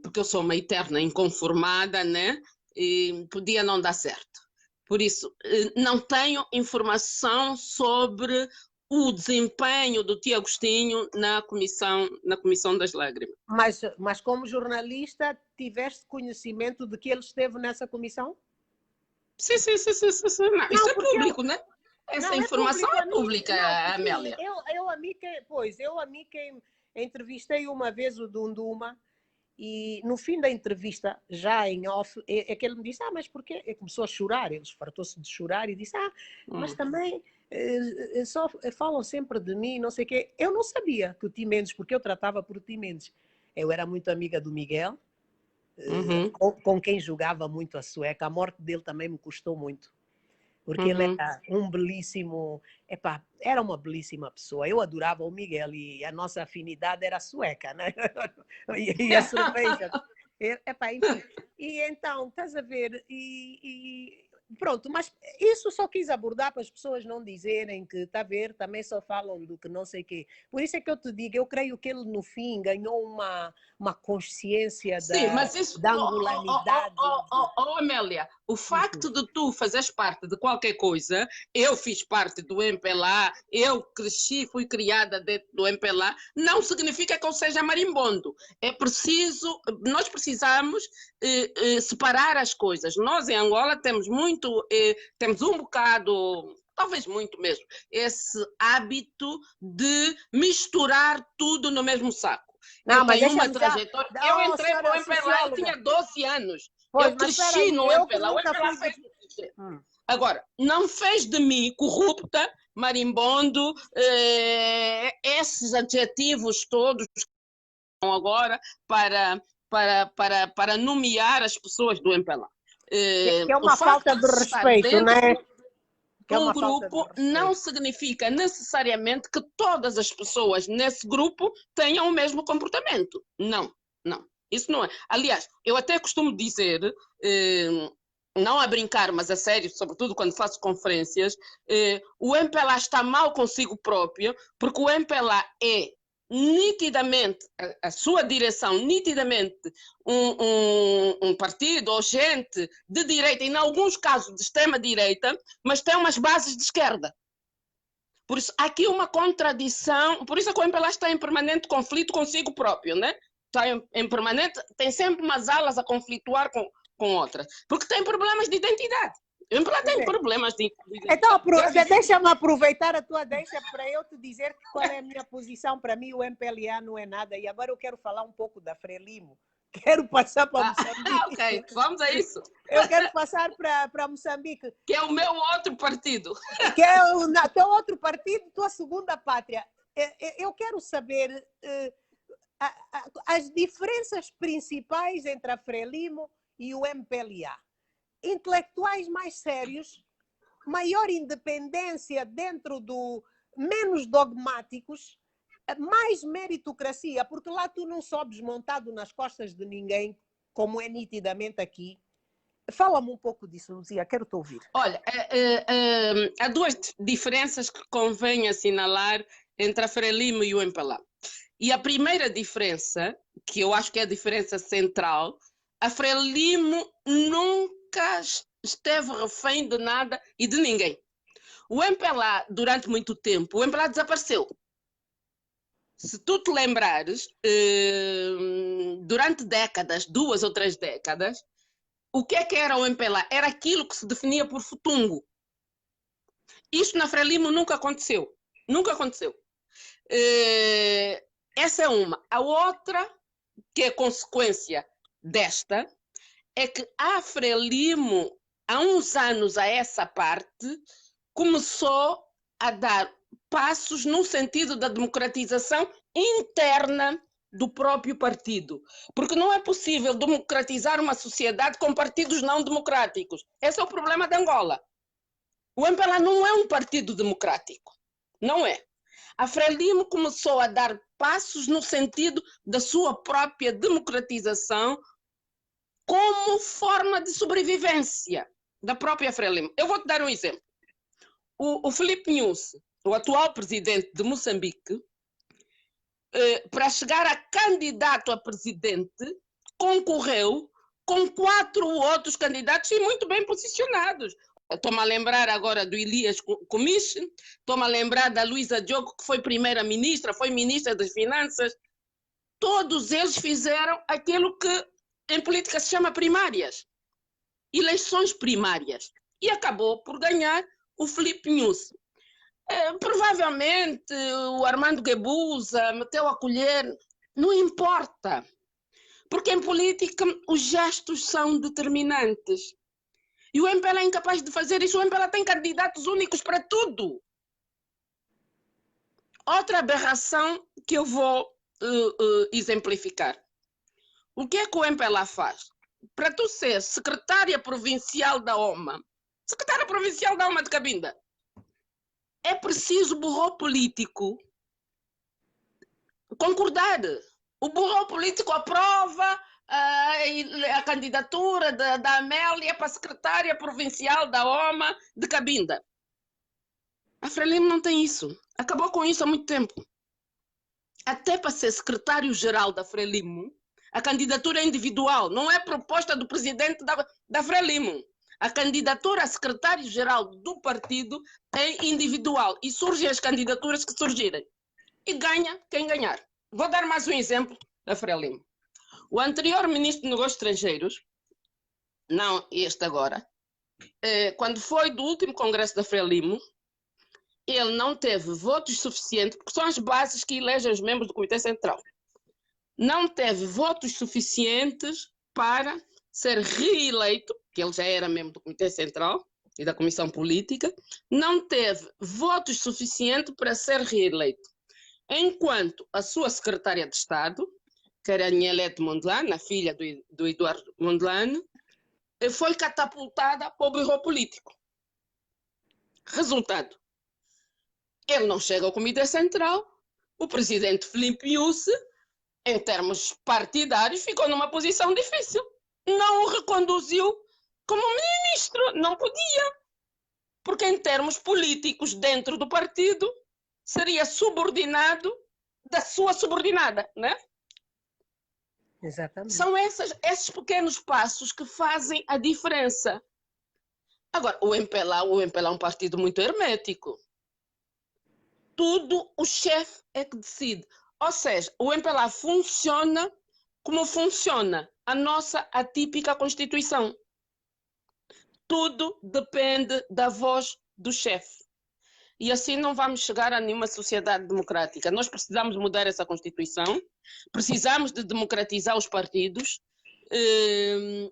Porque eu sou uma eterna inconformada, né? E podia não dar certo. Por isso, não tenho informação sobre o desempenho do tio Agostinho na comissão das lágrimas. Mas como jornalista, tiveste conhecimento de que ele esteve nessa comissão? Sim. Não, isso é público, né? Essa informação é pública, Amélia. Eu a mim que entrevistei uma vez o Dunduma e no fim da entrevista, já em off, é que ele me disse, mas porquê? Ele começou a chorar, ele fartou-se de chorar e disse, mas também só falam sempre de mim, não sei o quê. Eu não sabia que o Tim Mendes, porque eu tratava por Tim Mendes. Eu era muito amiga do Miguel Uhum. com quem jogava muito a sueca. A morte dele também me custou muito, porque ele era um belíssimo, epá, era uma belíssima pessoa. Eu adorava o Miguel e a nossa afinidade era sueca, né? E a cerveja. Epá, enfim. E então, estás a ver, pronto, mas isso só quis abordar para as pessoas não dizerem que, está a ver, também só falam do que não sei o quê. Por isso é que eu te digo, eu creio que ele no fim ganhou uma consciência Sim, mas isso, da angolanidade. Amélia, o facto de tu fazeres parte de qualquer coisa, eu fiz parte do MPLA, eu cresci, fui criada dentro do MPLA, não significa que eu seja marimbondo. É preciso, nós precisamos separar as coisas. Nós em Angola temos muito, temos um bocado, talvez muito mesmo, esse hábito de misturar tudo no mesmo saco. Não, Eu mas tenho uma deixa-me já. trajetória. Eu Oh, entrei para o senhora MPLA, eu socióloga. tinha 12 anos. Pois, Eu mas espera cresci aí, no eu que MPLA. O nunca MPLA fui. fez crescer. Agora, não fez de mim corrupta, marimbondo, esses adjetivos todos que estão agora para nomear as pessoas do MPLA. Que é O uma facto falta de de estar respeito, dentro né? Que é um uma falta de grupo não respeito. significa necessariamente que todas as pessoas nesse grupo tenham o mesmo comportamento. Não, não. Isso não é. Aliás, eu até costumo dizer, não a brincar, mas a sério, sobretudo quando faço conferências, o MPLA está mal consigo próprio, porque o MPLA é nitidamente, a sua direção, nitidamente um partido ou gente de direita, e em alguns casos de extrema-direita, mas tem umas bases de esquerda. Por isso, há aqui uma contradição, por isso é que o MPLA está em permanente conflito consigo próprio, né? Está em permanente, tem sempre umas alas a conflituar com outras, porque tem problemas de identidade. O MPLA tem problemas de identidade. Então, deixa-me aproveitar a tua deixa para eu te dizer qual é a minha posição. Para mim, o MPLA não é nada. E agora eu quero falar um pouco da Frelimo. Quero passar para Moçambique. Ok, vamos a isso. Eu quero passar para Moçambique. Que é o meu outro partido. Que é o teu outro partido, tua segunda pátria. Eu quero saber as diferenças principais entre a Frelimo e o MPLA. Intelectuais mais sérios, maior independência dentro do... menos dogmáticos, mais meritocracia, porque lá tu não sobes montado nas costas de ninguém, como é nitidamente aqui. Fala-me um pouco disso, Luzia, quero-te ouvir. Olha, há duas diferenças que convém assinalar entre a Frelimo e o MPLA. E a primeira diferença, que eu acho que é a diferença central, a Frelimo nunca esteve refém de nada e de ninguém. O MPLA, durante muito tempo, o MPLA desapareceu. Se tu te lembrares, durante décadas, 2 ou 3 décadas, o que é que era o MPLA? Era aquilo que se definia por futungo. Isso na Frelimo nunca aconteceu. Nunca aconteceu. Essa é uma. A outra, que é consequência desta, é que a Frelimo, há uns anos a essa parte, começou a dar passos no sentido da democratização interna do próprio partido. Porque não é possível democratizar uma sociedade com partidos não democráticos. Esse é o problema de Angola. O MPLA não é um partido democrático. Não é. A Frelimo começou a dar passos no sentido da sua própria democratização como forma de sobrevivência da própria Frelimo. Eu vou te dar um exemplo. O Filipe Nyusi, o atual presidente de Moçambique, para chegar a candidato a presidente, concorreu com 4 outros candidatos e muito bem posicionados. Estou-me a lembrar agora do Elias Comiche, estou-me a lembrar da Luísa Diogo, que foi primeira-ministra, foi ministra das Finanças. Todos eles fizeram aquilo que em política se chama primárias, eleições primárias. E acabou por ganhar o Filipe Nyusi. Provavelmente o Armando Guebuza meteu a colher, não importa. Porque em política os gestos são determinantes. E o MPLA é incapaz de fazer isso. O MPLA tem candidatos únicos para tudo. Outra aberração que eu vou exemplificar. O que é que o MPLA faz? Para tu ser secretária provincial da OMA, secretária provincial da OMA de Cabinda, é preciso burro político concordar. O burro político aprova a candidatura da Amélia para secretária provincial da OMA de Cabinda. A Frelimo não tem isso. Acabou com isso há muito tempo. Até para ser secretário-geral da Frelimo, a candidatura é individual, não é proposta do presidente da Frelimo. A candidatura a secretário-geral do partido é individual e surgem as candidaturas que surgirem. E ganha quem ganhar. Vou dar mais um exemplo da Frelimo. O anterior ministro de Negócios Estrangeiros, não este agora, quando foi do último congresso da Frelimo, ele não teve votos suficientes, porque são as bases que elegem os membros do Comitê Central. Não teve votos suficientes para ser reeleito, que ele já era membro do Comitê Central e da Comissão Política, não teve votos suficientes para ser reeleito. Enquanto a sua secretária de Estado, que era Nielete Mondlane, a filha do Eduardo Mondlane, foi catapultada para o bureau político. Resultado, ele não chega ao Comitê Central, o presidente Filipe Nyusi, em termos partidários, ficou numa posição difícil. Não o reconduziu como ministro, não podia. Porque em termos políticos, dentro do partido, seria subordinado da sua subordinada, né? Exatamente. São esses pequenos passos que fazem a diferença. Agora, o MPLA é um partido muito hermético. Tudo o chefe é que decide. Ou seja, o MPLA funciona como funciona a nossa atípica Constituição. Tudo depende da voz do chefe. E assim não vamos chegar a nenhuma sociedade democrática. Nós precisamos mudar essa Constituição, precisamos de democratizar os partidos.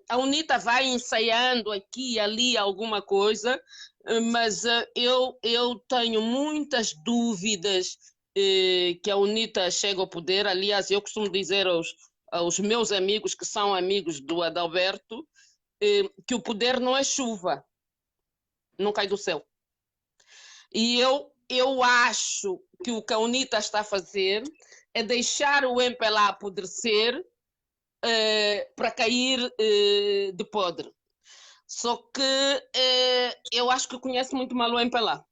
A UNITA vai ensaiando aqui e ali alguma coisa, mas eu tenho muitas dúvidas que a UNITA chegue ao poder. Aliás, eu costumo dizer aos meus amigos que são amigos do Adalberto que o poder não é chuva, não cai do céu. E eu acho que o que a UNITA está a fazer é deixar o MPLA apodrecer para cair de podre. Só que eu acho que conhece muito mal o MPLA.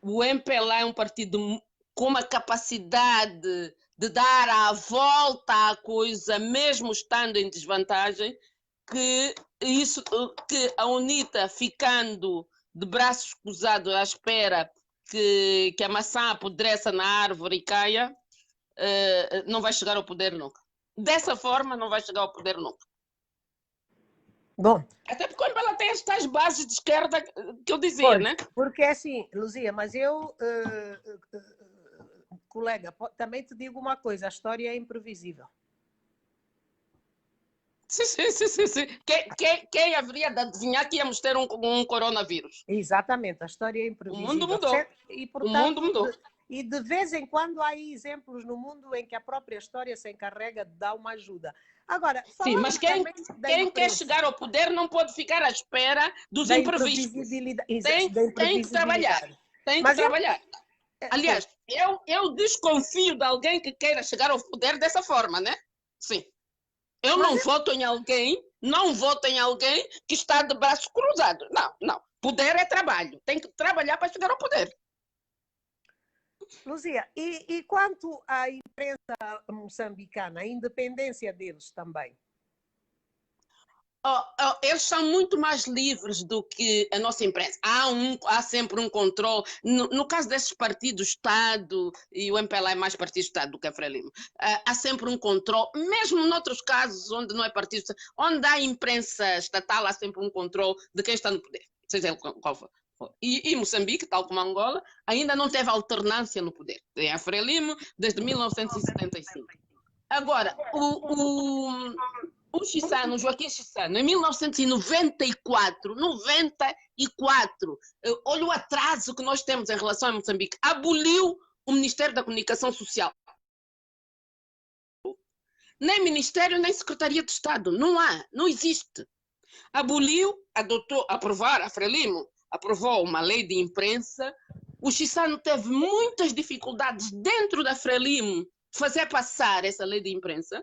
O MPLA é um partido com uma capacidade de dar a volta à coisa, mesmo estando em desvantagem, que a UNITA ficando de braços cruzados à espera que a maçã apodreça na árvore e caia, não vai chegar ao poder nunca. Dessa forma, não vai chegar ao poder nunca. Bom, até porque ela tem estas bases de esquerda que eu dizia, pois, né? Porque assim, Luzia, mas eu, colega, também te digo uma coisa, a história é imprevisível. Sim. Quem haveria de adivinhar que íamos ter um coronavírus? Exatamente, a história é imprevisível. O mundo mudou. E, portanto, o mundo mudou. E de vez em quando há exemplos no mundo em que a própria história se encarrega de dar uma ajuda. Agora, sim, mas quem quer chegar ao poder não pode ficar à espera dos imprevistos. Tem que trabalhar. Tem que trabalhar. Aliás, eu desconfio de alguém que queira chegar ao poder dessa forma, né? Sim. Eu não voto em alguém, que está de braços cruzados. Não. Poder é trabalho. Tem que trabalhar para chegar ao poder. Luzia, e quanto à imprensa moçambicana, a independência deles também? Eles são muito mais livres do que a nossa imprensa. Há sempre um controle. No caso desses partidos Estado, e o MPLA é mais partido Estado do que a Frelimo, há sempre um controle, mesmo noutros casos onde não é partido Estado, onde há imprensa estatal, há sempre um controle de quem está no poder, seja ele qual for. E Moçambique, tal como Angola, ainda não teve alternância no poder. Tem a Frelimo desde 1975. Agora, o Chissano, Joaquim Chissano, em 1994, olha o atraso que nós temos em relação a Moçambique, aboliu o Ministério da Comunicação Social. nem Ministério, nem Secretaria de Estado. Não há, não existe. Aboliu, a Frelimo aprovou uma lei de imprensa. O Chissano teve muitas dificuldades dentro da Frelimo de fazer passar essa lei de imprensa.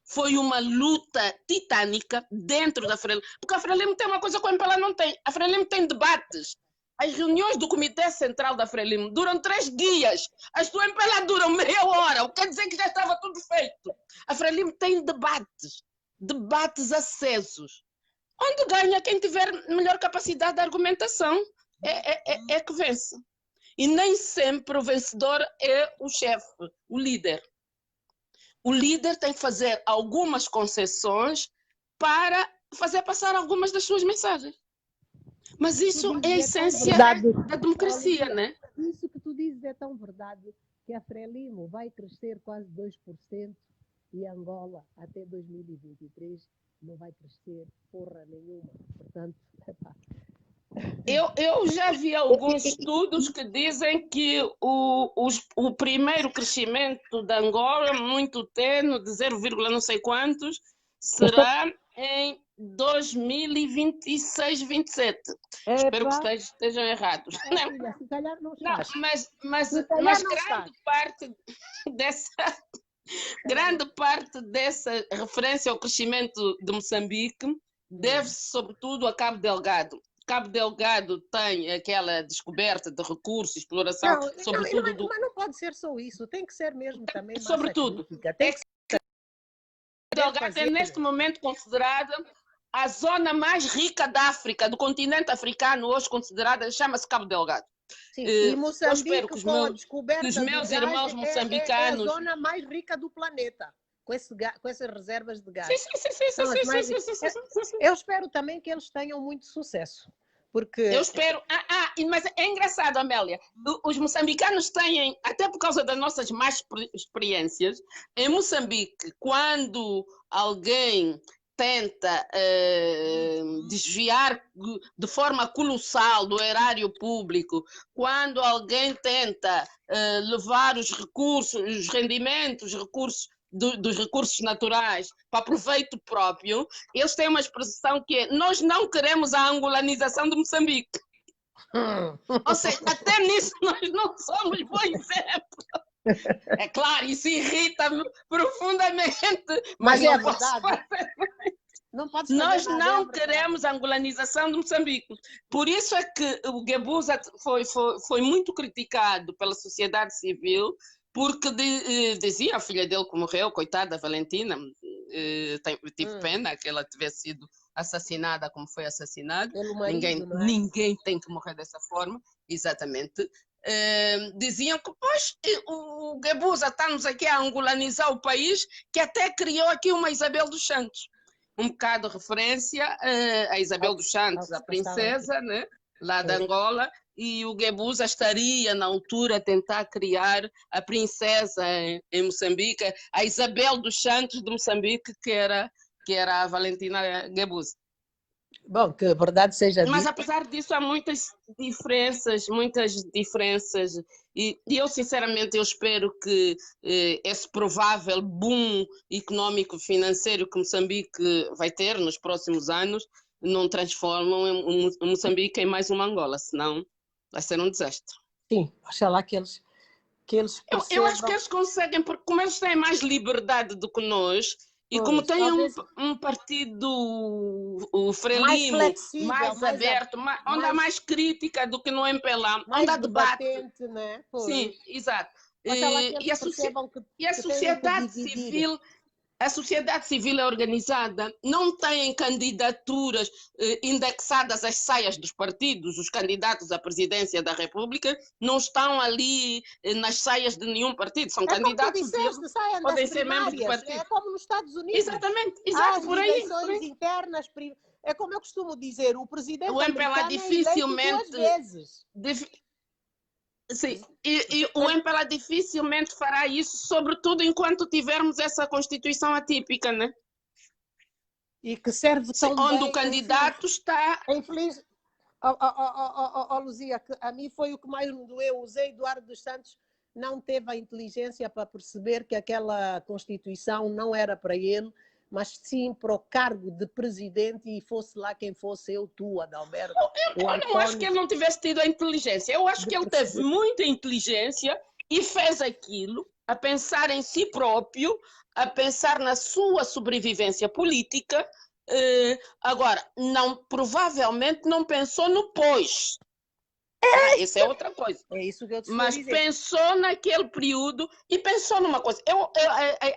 Foi uma luta titânica dentro da Frelimo, porque a Frelimo tem uma coisa que o MPLA não tem. A Frelimo tem debates. As reuniões do Comitê Central da Frelimo duram 3 dias. As do MPLA duram meia hora, o que quer dizer que já estava tudo feito. A Frelimo tem debates acesos, onde ganha quem tiver melhor capacidade de argumentação. É que vence. E nem sempre o vencedor é o chefe, o líder. O líder tem que fazer algumas concessões para fazer passar algumas das suas mensagens. Mas isso é a essência da democracia, né? Isso que tu dizes é tão verdade, que a Frelimo vai crescer quase 2% e Angola até 2023 não vai crescer porra nenhuma. Portanto, Eu já vi alguns estudos que dizem que o primeiro crescimento da Angola, muito tenue, de 0, não sei quantos, será em 2026, 27. Espero que estejam errados. Não, se calhar não estás. Mas grande parte dessa referência ao crescimento de Moçambique deve-se, sobretudo, a Cabo Delgado. Cabo Delgado tem aquela descoberta de recursos, exploração, sobretudo mas não pode ser só isso, tem que ser mesmo também sobretudo. Cabo Delgado é neste momento considerada a zona mais rica da África, do continente africano, hoje considerada, chama-se Cabo Delgado. Sim, e Moçambique, com a descoberta dos meus irmãos moçambicanos, é a zona mais rica do planeta, com essas reservas de gás. Sim. Eu espero também que eles tenham muito sucesso. Porque... Eu espero. Mas é engraçado, Amélia. Os moçambicanos têm, até por causa das nossas más experiências, em Moçambique, quando alguém tenta desviar de forma colossal do erário público, quando alguém tenta levar os recursos, os rendimentos, os recursos dos recursos naturais para proveito próprio, eles têm uma expressão que é: nós não queremos a angolanização de Moçambique. Ou seja, até nisso nós não somos bom exemplo. É claro, isso irrita-me profundamente. Mas é verdade. Nós não queremos a angolanização de Moçambique. Por isso é que o Guebuza foi muito criticado pela sociedade civil, porque dizia a filha dele que morreu, coitada, Valentina, tive pena que ela tivesse sido assassinada como foi assassinada. Ninguém tem que morrer dessa forma, exatamente. Diziam que o Guebuza está-nos aqui a angolanizar o país, que até criou aqui uma Isabel dos Santos. Um bocado de referência a Isabel dos Santos, a princesa, né, lá de Angola, e o Guebuza estaria na altura a tentar criar a princesa em Moçambique, a Isabel dos Santos de Moçambique, que era a Valentina Guebuza. Bom, que a verdade seja dita. Mas apesar disso há muitas diferenças, e eu sinceramente eu espero que esse provável boom económico financeiro que Moçambique vai ter nos próximos anos não transformam Moçambique em mais uma Angola, senão vai ser um desastre. Sim, oxalá que eles percebam. Eu acho que eles conseguem, porque como eles têm mais liberdade do que nós, e como tem um partido, o Frelimo, mais aberto, onde há mais crítica do que no MPLA, onde há debate. Né? Sim, exato. E a sociedade civil é organizada, não tem candidaturas indexadas às saias dos partidos. Os candidatos à presidência da República não estão ali nas saias de nenhum partido, são candidatos que podem ser membros de partido. É como nos Estados Unidos. Exatamente, por aí. Eleições internas, é como eu costumo dizer, o presidente americano dificilmente, é eleito 2 vezes. Sim, e o MPLA dificilmente fará isso, sobretudo enquanto tivermos essa Constituição atípica, né? E que serve tão bem... Onde o candidato está... Luzia, a mim foi o que mais me doeu. Usei Eduardo dos Santos não teve a inteligência para perceber que aquela Constituição não era para ele, mas sim para o cargo de presidente, e fosse lá quem fosse, eu, tu, Adalberto, o Eu não acho que António. ele não tivesse tido a inteligência. Eu acho que ele teve muita inteligência e fez aquilo a pensar em si próprio, a pensar na sua sobrevivência política. Agora, provavelmente não pensou no pós. Essa é outra coisa. É isso que eu te Mas estou a dizer. pensou naquele período e pensou numa coisa.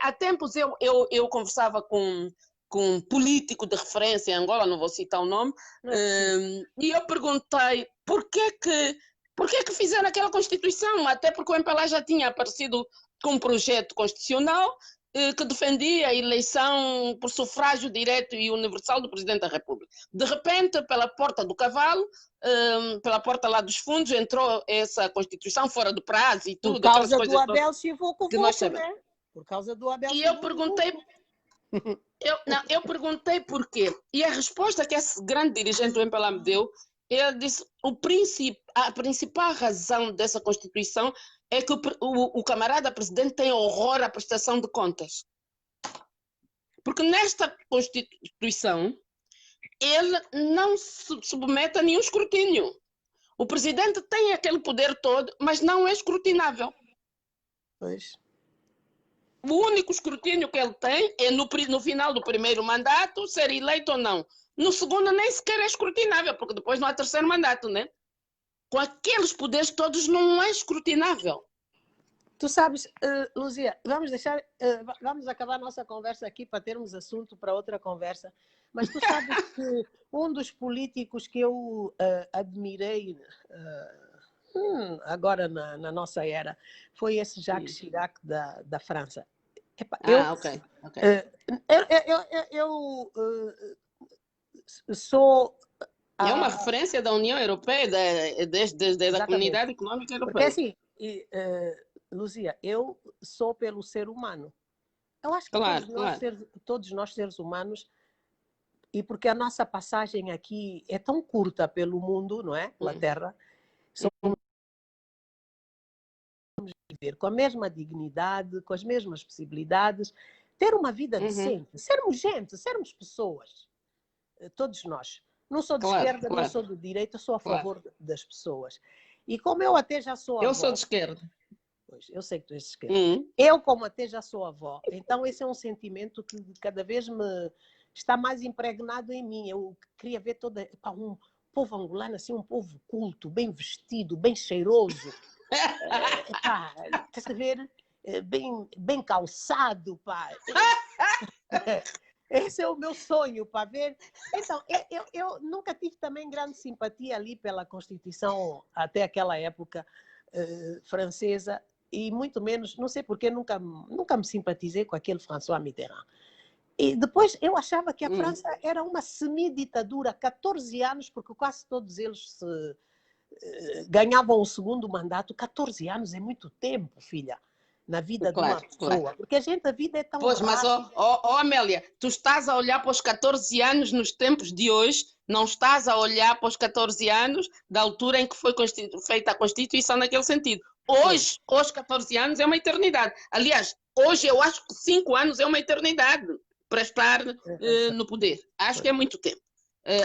Há tempos eu conversava com um político de referência em Angola, não vou citar o nome, e eu perguntei por que que fizeram aquela Constituição, até porque o MPLA já tinha aparecido com um projeto constitucional que defendia a eleição por sufrágio direto e universal do Presidente da República. De repente, pela porta do cavalo, pela porta lá dos fundos, entrou essa Constituição fora do prazo e tudo. Por causa do coisas Abel Chivuco-Vuco, né? Por causa do Abel E eu perguntei, eu perguntei porquê. E a resposta que esse grande dirigente do MPLA me deu, ele disse a principal razão dessa Constituição é que o camarada presidente tem horror à prestação de contas. Porque nesta Constituição, ele não se submete a nenhum escrutínio. O presidente tem aquele poder todo, mas não é escrutinável. Pois. O único escrutínio que ele tem é no final do primeiro mandato, ser eleito ou não. No segundo nem sequer é escrutinável, porque depois não há terceiro mandato, né? Com aqueles poderes todos não é escrutinável. Tu sabes, Luzia, vamos acabar a nossa conversa aqui para termos assunto para outra conversa, mas tu sabes que um dos políticos que eu admirei agora na nossa era foi esse Jacques Chirac da França. Epa, ok. Eu sou... É uma referência da União Europeia, desde a Comunidade Econômica Europeia. Porque assim, Luzia, eu sou pelo ser humano. Eu acho que todos nós seres humanos, e porque a nossa passagem aqui é tão curta pelo mundo, não é? Pela Terra, somos viver com a mesma dignidade, com as mesmas possibilidades, ter uma vida decente, sermos gente, sermos pessoas. Todos nós. Não sou de esquerda, não sou de direita, sou a favor das pessoas. E como eu até já sou avó... Eu sou de esquerda. Pois, eu sei que tu és de esquerda. Eu, como até já sou avó, então esse é um sentimento que cada vez está mais impregnado em mim. Eu queria ver um povo angolano, assim, um povo culto, bem vestido, bem cheiroso. Estás a ver? Bem calçado, pá. Esse é o meu sonho, para ver. Então, eu nunca tive também grande simpatia ali pela Constituição, até aquela época francesa, e muito menos, não sei porquê, nunca me simpatizei com aquele François Mitterrand. E depois eu achava que a França era uma semiditadura, 14 anos, porque quase todos eles ganhavam o segundo mandato. 14 anos é muito tempo, filha, na vida de uma pessoa. Porque a vida é tão rápida. Mas, Amélia, tu estás a olhar para os 14 anos nos tempos de hoje, não estás a olhar para os 14 anos da altura em que foi feita a Constituição naquele sentido. Hoje, os 14 anos é uma eternidade. Aliás, hoje eu acho que 5 anos é uma eternidade para estar no poder. Acho que é muito tempo.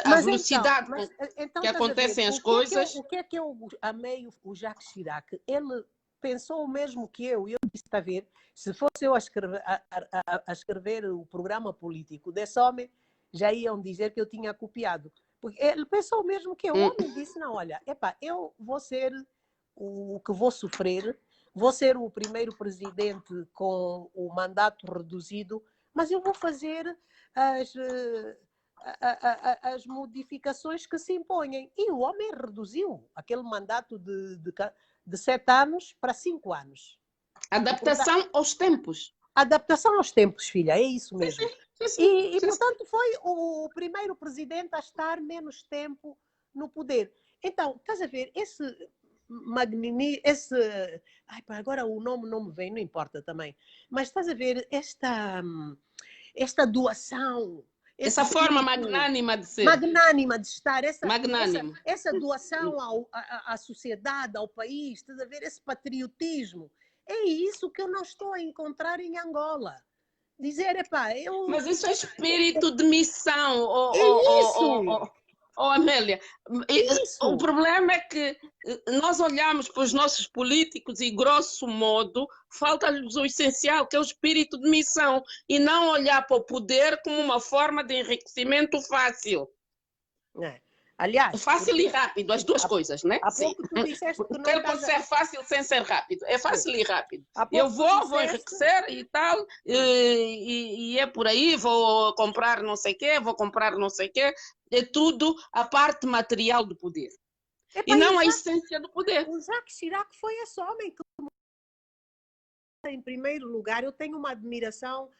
A velocidade então, que acontecem as coisas... O que é que eu amei o Jacques Chirac? Ele pensou o mesmo que eu. E eu disse, está a ver, se fosse eu a escrever o programa político desse homem, já iam dizer que eu tinha copiado. Porque ele pensou o mesmo que eu. O homem disse, não, olha, eu vou ser o que vou sofrer, vou ser o primeiro presidente com o mandato reduzido, mas eu vou fazer as modificações que se impõem. E o homem reduziu aquele mandato de 7 anos para 5 anos. Adaptação aos tempos. Adaptação aos tempos, filha, é isso mesmo. E portanto, foi o primeiro presidente a estar menos tempo no poder. Então, estás a ver, agora o nome não me vem, não importa também, mas estás a ver esta doação, essa forma magnânima de ser. Magnânima de estar, essa doação à sociedade, ao país, estás a ver, esse patriotismo. É isso que eu não estou a encontrar em Angola. Dizer, epá, Mas isso é espírito de missão, é isso! Amélia. O Isso! problema é que nós olhamos para os nossos políticos e, grosso modo, falta-lhes o essencial, que é o espírito de missão, e não olhar para o poder como uma forma de enriquecimento fácil. É. Aliás, Fácil e rápido, as duas coisas, né? há Sim. pouco tu disseste que Porque não ele pode estás ser fácil sem ser rápido. É fácil e rápido. Há Eu pouco tu vou disseste... enriquecer e tal, e é por aí, vou comprar não sei o quê, vou comprar não sei o quê. É tudo a parte material do poder. Epá, E não a essência do poder. O Jacques Chirac foi esse homem que, em primeiro lugar, eu tenho uma admiração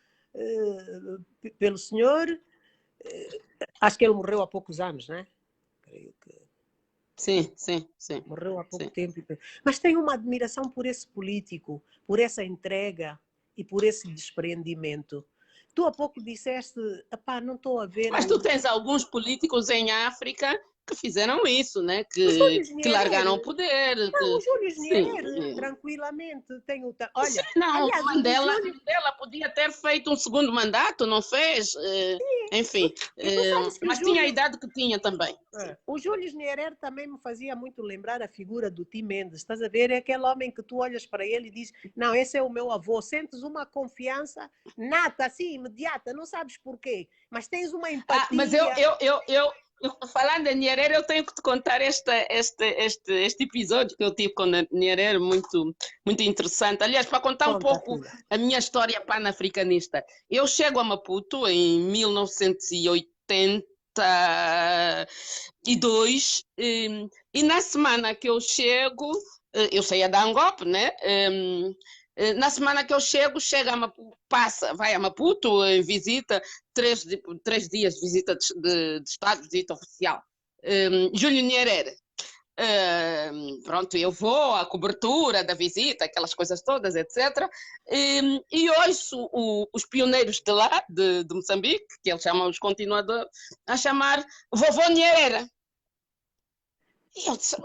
pelo senhor. Acho que ele morreu há poucos anos, né? Creio que Sim. morreu há pouco tempo. Mas tenho uma admiração por esse político, por essa entrega e por esse despreendimento. Tu há pouco disseste, epá, não estou a ver... Mas tu tens alguns políticos em África que fizeram isso, né? Que largaram o poder. Não, o Júlio Sim. Nyerere, tranquilamente, tem o... Olha, sim, não, aliás, Mandela podia ter feito um segundo mandato, não fez? Enfim, mas tinha a idade que tinha também. O Júlio Nyerere também me fazia muito lembrar a figura do Tim Mendes, estás a ver? É aquele homem que tu olhas para ele e dizes, não, esse é o meu avô, sentes uma confiança nata, assim, imediata, não sabes porquê, mas tens uma empatia. Mas falando em Nyerere, eu tenho que te contar este episódio que eu tive com a Nyerere, muito, muito interessante. Aliás, para contar um pouco a minha história pan-africanista. Eu chego a Maputo em 1982 e na semana que eu chego, eu saía da Angope, né? Na semana que eu chega a Maputo, vai a Maputo em visita, 3 dias de visita de Estado, visita oficial. Júlio Nyerere. Pronto, eu vou à cobertura da visita, aquelas coisas todas, etc. E ouço os pioneiros de lá, de Moçambique, que eles chamam os continuadores, a chamar Vovô Nyerere. E eu disse,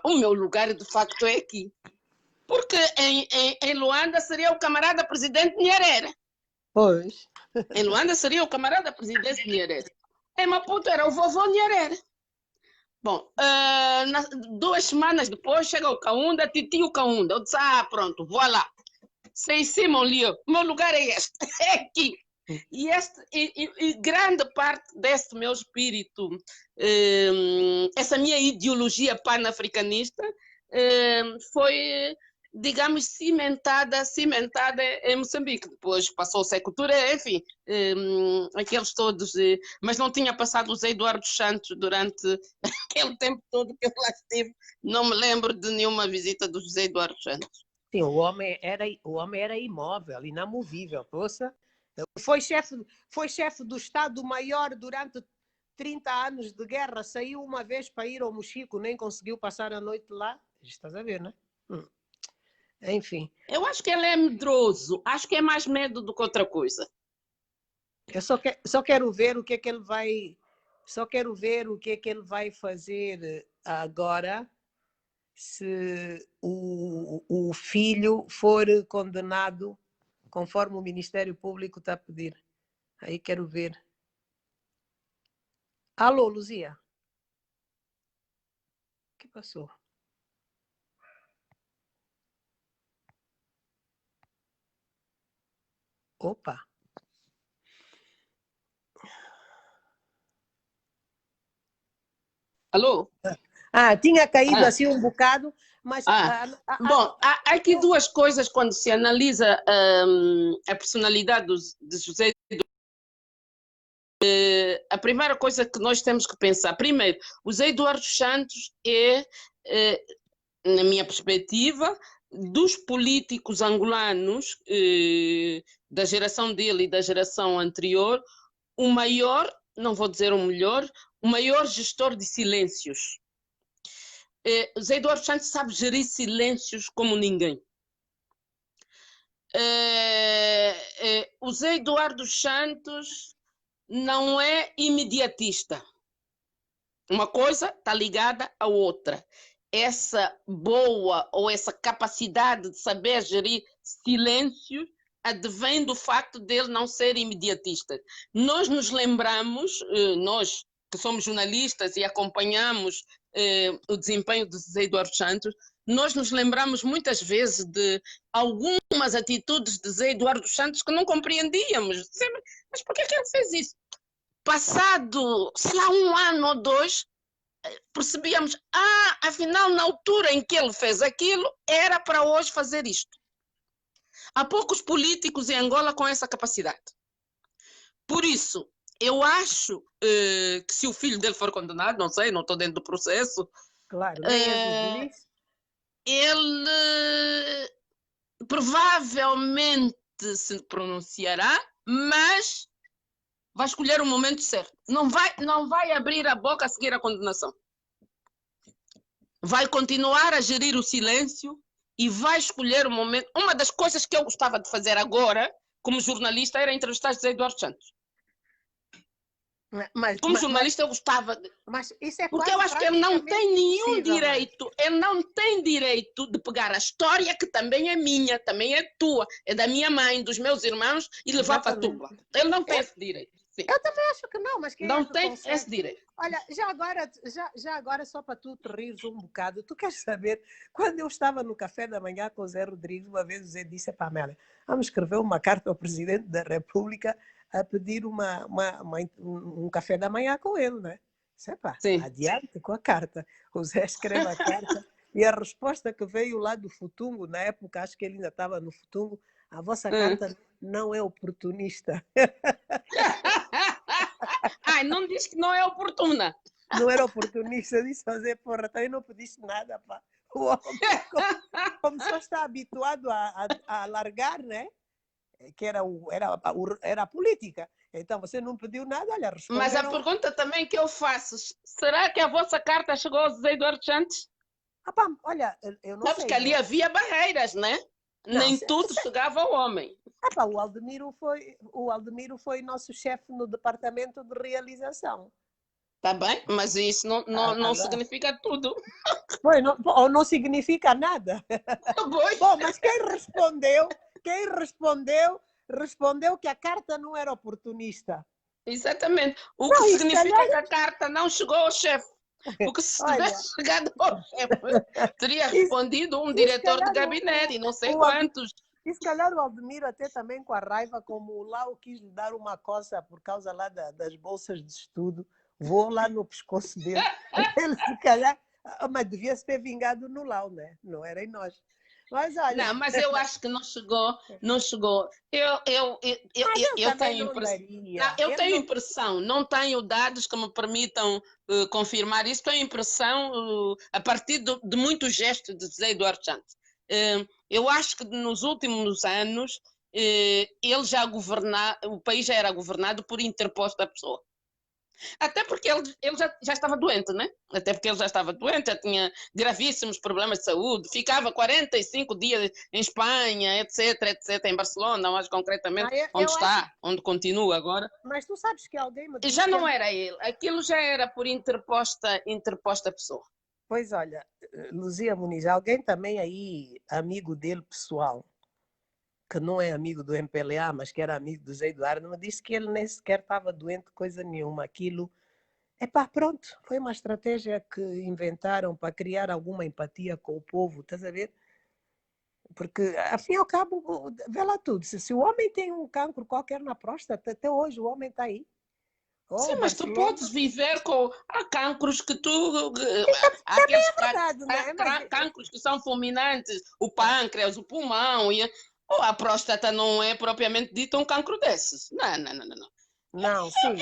o meu lugar de facto é aqui. Porque em Luanda seria o camarada presidente Nyerere. Pois. Em Luanda seria o camarada presidente Nyerere. Em Maputo era o vovô Nyerere. Bom, 2 semanas depois chega o Kaunda, titio Kaunda. Eu disse, pronto, vou lá. Sem Simon Liu, o meu lugar é este, é aqui. E grande parte desse meu espírito, essa minha ideologia pan-africanista, foi, digamos, cimentada em Moçambique. Depois passou o Século Touré, enfim, aqueles todos, mas não tinha passado o Zé Eduardo Santos durante aquele tempo todo que eu lá estive. Não me lembro de nenhuma visita do José Eduardo Santos. Sim, o homem era imóvel, inamovível. Poxa. Foi chefe do Estado-Maior durante 30 anos de guerra, saiu uma vez para ir ao Mochico, nem conseguiu passar a noite lá. Estás a ver, não é? Enfim. Eu acho que ele é medroso. Acho que é mais medo do que outra coisa. Eu só quero ver o que é que ele vai... Só quero ver o que é que ele vai fazer agora se o filho for condenado conforme o Ministério Público está a pedir. Aí quero ver. Alô, Luzia? O que passou? Opa! Alô? Tinha caído assim um bocado, mas... Bom, há aqui 2 coisas quando se analisa a personalidade de José. A primeira coisa que nós temos que pensar, primeiro, o José Eduardo Santos na minha perspectiva, dos políticos angolanos, da geração dele e da geração anterior, o maior, não vou dizer o melhor, o maior gestor de silêncios. José Eduardo Santos sabe gerir silêncios como ninguém. O José Eduardo Santos não é imediatista. Uma coisa está ligada à outra. essa boa ou essa capacidade de saber gerir silêncio advém do facto dele não ser imediatista. Nós nos lembramos, nós que somos jornalistas e acompanhamos o desempenho de José Eduardo Santos, nós nos lembramos muitas vezes de algumas atitudes de José Eduardo Santos que não compreendíamos. Mas por que ele fez isso? Passado, sei lá, 1 ano ou 2, percebíamos, afinal, na altura em que ele fez aquilo, era para hoje fazer isto. Há poucos políticos em Angola com essa capacidade. Por isso, eu acho que se o filho dele for condenado, não sei, não estou dentro do processo. Claro, nem é juiz. Ele provavelmente se pronunciará, mas vai escolher o momento certo. Não vai abrir a boca a seguir a condenação. Vai continuar a gerir o silêncio e vai escolher o momento. Uma das coisas que eu gostava de fazer agora, como jornalista, era entrevistar José Eduardo Santos. Como jornalista eu gostava de... Mas isso é porque eu acho que ele não tem nenhum direito, ele não tem direito de pegar a história que também é minha, também é tua, é da minha mãe, dos meus irmãos e levar para a tua. Ele não tem esse direito. Sim. Eu também acho que não, mas quem não é que tem consegue? esse direito. Olha, já agora, só para tu te rires um bocado, tu queres saber, quando eu estava no café da manhã com o Zé Rodrigues, uma vez o Zé disse, pá, Amélia, vamos escrever uma carta ao Presidente da República a pedir um café da manhã com ele, né? Pá, adiante com a carta. O Zé escreve a carta e a resposta que veio lá do Futungo, na época, acho que ele ainda estava no Futungo, a vossa carta não é oportunista. Ai, não diz que não é oportuna. Não era oportunista, disse fazer, porra, também não pediste nada, pá. O homem, como só está habituado a largar, né? Que era a política. Então você não pediu nada, olha, responderam... Mas a pergunta também que eu faço, será que a vossa carta chegou ao José Eduardo Santos? Pá, olha, eu não sei. Porque ali havia barreiras, né? Não, nem tudo chegava ao homem. Pá, o Aldemiro foi nosso chefe no departamento de realização. Tá bem, mas isso não significa tudo. Pois, ou não significa nada. Bom, mas quem respondeu que a carta não era oportunista. Exatamente. O que significa que a carta não chegou ao chefe. Porque se tivesse chegado ao chefe, teria respondido um diretor de gabinete e não sei quantos. E se calhar o Aldemiro até também com a raiva, como o Lau quis lhe dar uma coça por causa lá das bolsas de estudo, voou lá no pescoço dele. Ele se calhar, mas devia-se ter vingado no Lau, né? Não era em nós. Mas olha... Não, mas eu acho que não chegou. Eu tenho impressão, não tenho dados que me permitam confirmar isso, tenho impressão, a partir de muitos gestos de José Eduardo Santos. Eu acho que nos últimos anos o país já era governado por interposta pessoa. Até porque ele já estava doente, né? Até porque ele já estava doente, já tinha gravíssimos problemas de saúde, ficava 45 dias em Espanha, etc, em Barcelona, mais concretamente, onde continua agora. Mas tu sabes que alguém me disse... E já não era ele, aquilo já era por interposta pessoa. Pois olha, Luzia Muniz, alguém também aí, amigo dele pessoal, que não é amigo do MPLA, mas que era amigo do Zé Eduardo, me disse que ele nem sequer estava doente, coisa nenhuma. Aquilo, pronto, foi uma estratégia que inventaram para criar alguma empatia com o povo, estás a ver? Porque, afim e ao cabo, vê lá tudo. Se o homem tem um cancro qualquer na próstata, até hoje o homem está aí. Sim, mas tu podes viver com... Há cancros que tu... Há aqueles cancros que são fulminantes, o pâncreas, o pulmão... A próstata não é propriamente dita um cancro desses. Não. Não, sim.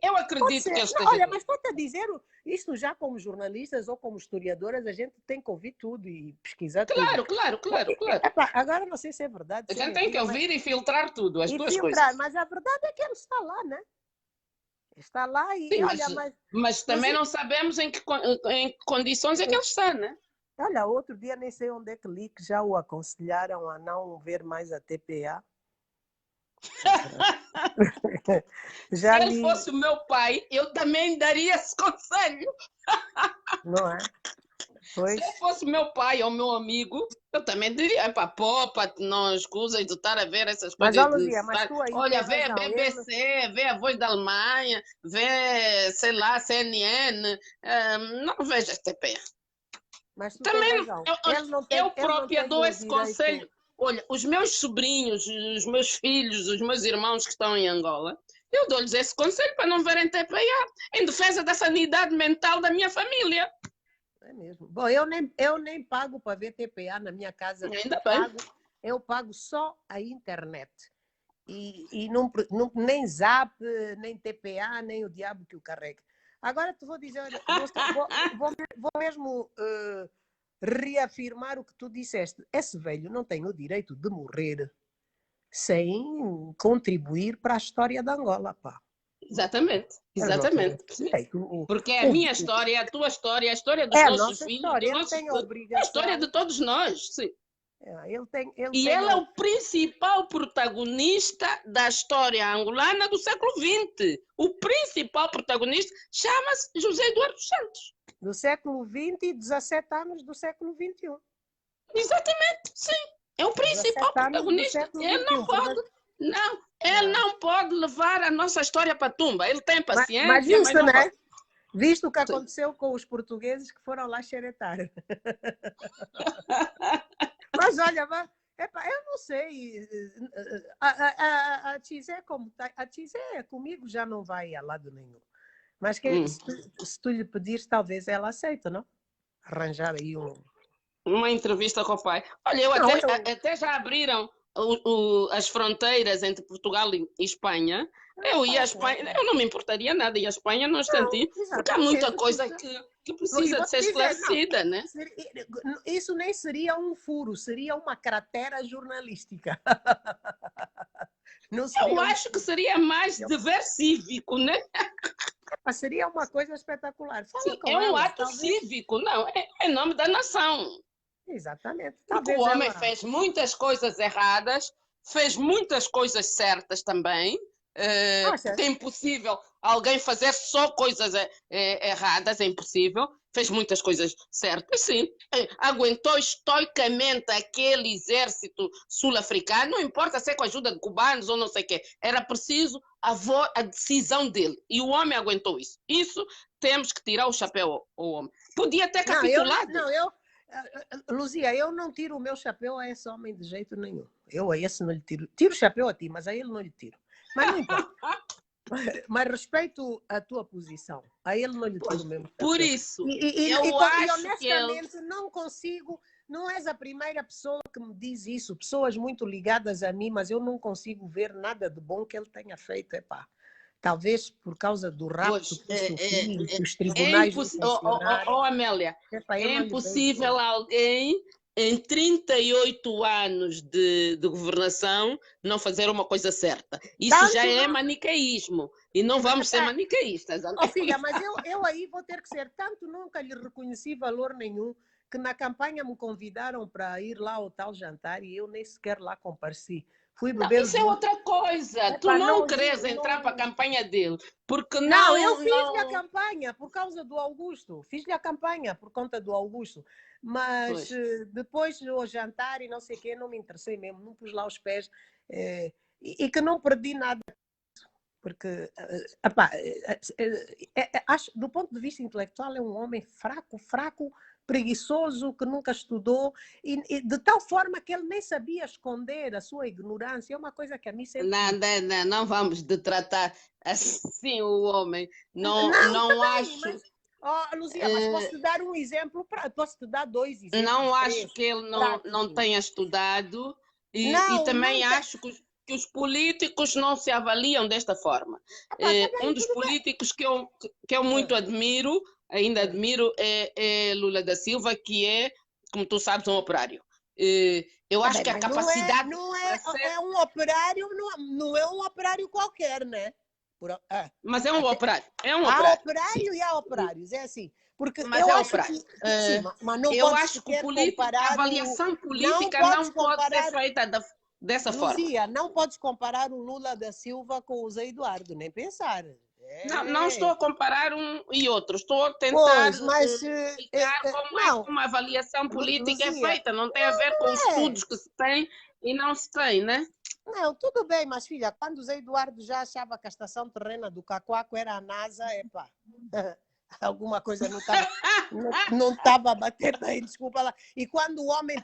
Eu acredito que eles estejam... Olha, mas estou-te a dizer, isto já como jornalistas ou como historiadoras, a gente tem que ouvir tudo e pesquisar tudo. Claro. Agora não sei se é verdade. A gente tem que ouvir e filtrar tudo, as duas coisas. Mas a verdade é que ele está lá, né? Está lá e... Sim, mas também não sabemos em que condições é que ele está, né? Olha, outro dia nem sei onde é que li que já o aconselharam a não ver mais a TPA. Se ele fosse o meu pai, eu também daria esse conselho. Não é? Pois. Se fosse meu pai ou meu amigo, eu também diria, pá, poupa-te, não escusas de estar a ver essas Mas, coisas ó, Luzia, mas desnecessárias. tu aí Olha, tens vê a razão. BBC, vê a Voz da Alemanha, vê, sei lá, CNN, não vejas TP. Mas tu tens Também, razão. eu Ele não própria tem dou o esse conselho. direito. Olha, os meus sobrinhos, os meus filhos, os meus irmãos que estão em Angola, eu dou-lhes esse conselho para não verem TPA, em defesa da sanidade mental da minha família. É mesmo. Bom, eu nem pago para ver TPA na minha casa. Ainda bem. Eu pago só a internet. E não, nem Zap, nem TPA, nem o diabo que o carrega. Agora te vou dizer, olha, vou mesmo reafirmar o que tu disseste. Esse velho não tem o direito de morrer sem contribuir para a história da Angola, pá. Exatamente, Ele não tem exatamente. direito. Porque é a minha história, a tua história, a história dos É a nossos nossa filhos, história. dos Ele nossos, tem a a história de obrigação. todos nós. Sim. Ele E tem ele é o principal protagonista da história angolana do século XX. O principal protagonista chama-se José Eduardo Santos. Do século XX e 17 anos do século XXI. Exatamente, sim. É o principal 17 anos do protagonista. século Ele não XXI. pode, não, ele não pode levar a nossa história para a tumba. Ele tem Mas paciência, mas viste, não né? pode. Visto o que Sim. aconteceu com os portugueses que foram lá xeretar. Mas olha, eu não sei. A Tizé, como tá, a Tizé comigo já não vai a lado nenhum. Mas se tu lhe pedires, talvez ela aceite, não? Arranjar aí Uma entrevista com o pai. Olha, Não, até já abriram as fronteiras entre Portugal e Espanha. Eu ia à Espanha, eu não me importaria nada, ia à Espanha num instantinho, porque há muita exatamente. coisa que precisa de ser esclarecida, né? Isso nem seria um furo, seria uma cratera jornalística. Não seria Eu acho que seria mais dever cívico, né? Seria uma coisa espetacular. Fala Sim, com é um ela, ato talvez. cívico, não, é em nome da nação. Exatamente. Porque o Talvez homem ela. fez muitas coisas erradas, fez muitas coisas certas também. Porque é impossível alguém fazer só coisas erradas, é impossível. Fez muitas coisas certas, sim. Aguentou estoicamente aquele exército sul-africano, não importa se é com a ajuda de cubanos ou não sei o quê. Era preciso a decisão dele. E o homem aguentou isso. Isso temos que tirar o chapéu ao homem. Podia ter capitulado. Luzia, eu não tiro o meu chapéu a esse homem de jeito nenhum. Eu a esse não lhe tiro. Tiro o chapéu a ti, mas a ele não lhe tiro. Mas não importa. Mas respeito a tua posição. A ele não lhe tiro o mesmo chapéu. Por isso, e honestamente que não consigo. Não és a primeira pessoa que me diz isso. Pessoas muito ligadas a mim, mas eu não consigo ver nada de bom que ele tenha feito. Epá. Talvez por causa do rapto que sofri, que os tribunais não funcionaram. Amélia, é impossível alguém em 38 anos de governação não fazer uma coisa certa. Isso já é maniqueísmo. E não vamos ser maniqueístas. Filha, mas eu aí vou ter que ser. Tanto nunca lhe reconheci valor nenhum, que na campanha me convidaram para ir lá ao tal jantar e eu nem sequer lá compareci. Fui beber. Isso é outra coisa. Tu não queres entrar para a campanha dele. Porque não, eu fiz-lhe a campanha por causa do Augusto. Fiz-lhe a campanha por conta do Augusto. Mas depois do jantar e não sei o quê, não me interessei mesmo. Não pus lá os pés. E que não perdi nada. Porque, acho, do ponto de vista intelectual, é um homem fraco, preguiçoso, que nunca estudou, e de tal forma que ele nem sabia esconder a sua ignorância. É uma coisa que a mim sempre... Não vamos tratar assim o homem. Não acho... Luzia, mas posso-te dar um exemplo, posso-te dar dois exemplos. Não acho que ele não tenha estudado, e também acho que os políticos não se avaliam desta forma. Um dos políticos que eu muito admiro, ainda admiro, é Lula da Silva, que é, como tu sabes, um operário. Eu acho que a capacidade... É um operário, não é um operário qualquer, né? Mas é um operário. Há operário e há operários, é assim. Porque mas eu acho que, sim, mas não eu acho que a avaliação política não pode ser feita dessa forma. Luzia, não podes comparar o Lula da Silva com o Zé Eduardo, nem pensar. Não estou a comparar um e outro, estou a tentar Pois, mas explicar como é não, que uma avaliação política é Luzia, feita. Não tem a ver com os é. estudos que se tem e não se tem, né? Não, tudo bem, mas filha, quando o Zé Eduardo já achava que a estação terrena do Cacoaco era a NASA, epá, alguma coisa não estava a bater bem, desculpa lá. E quando o homem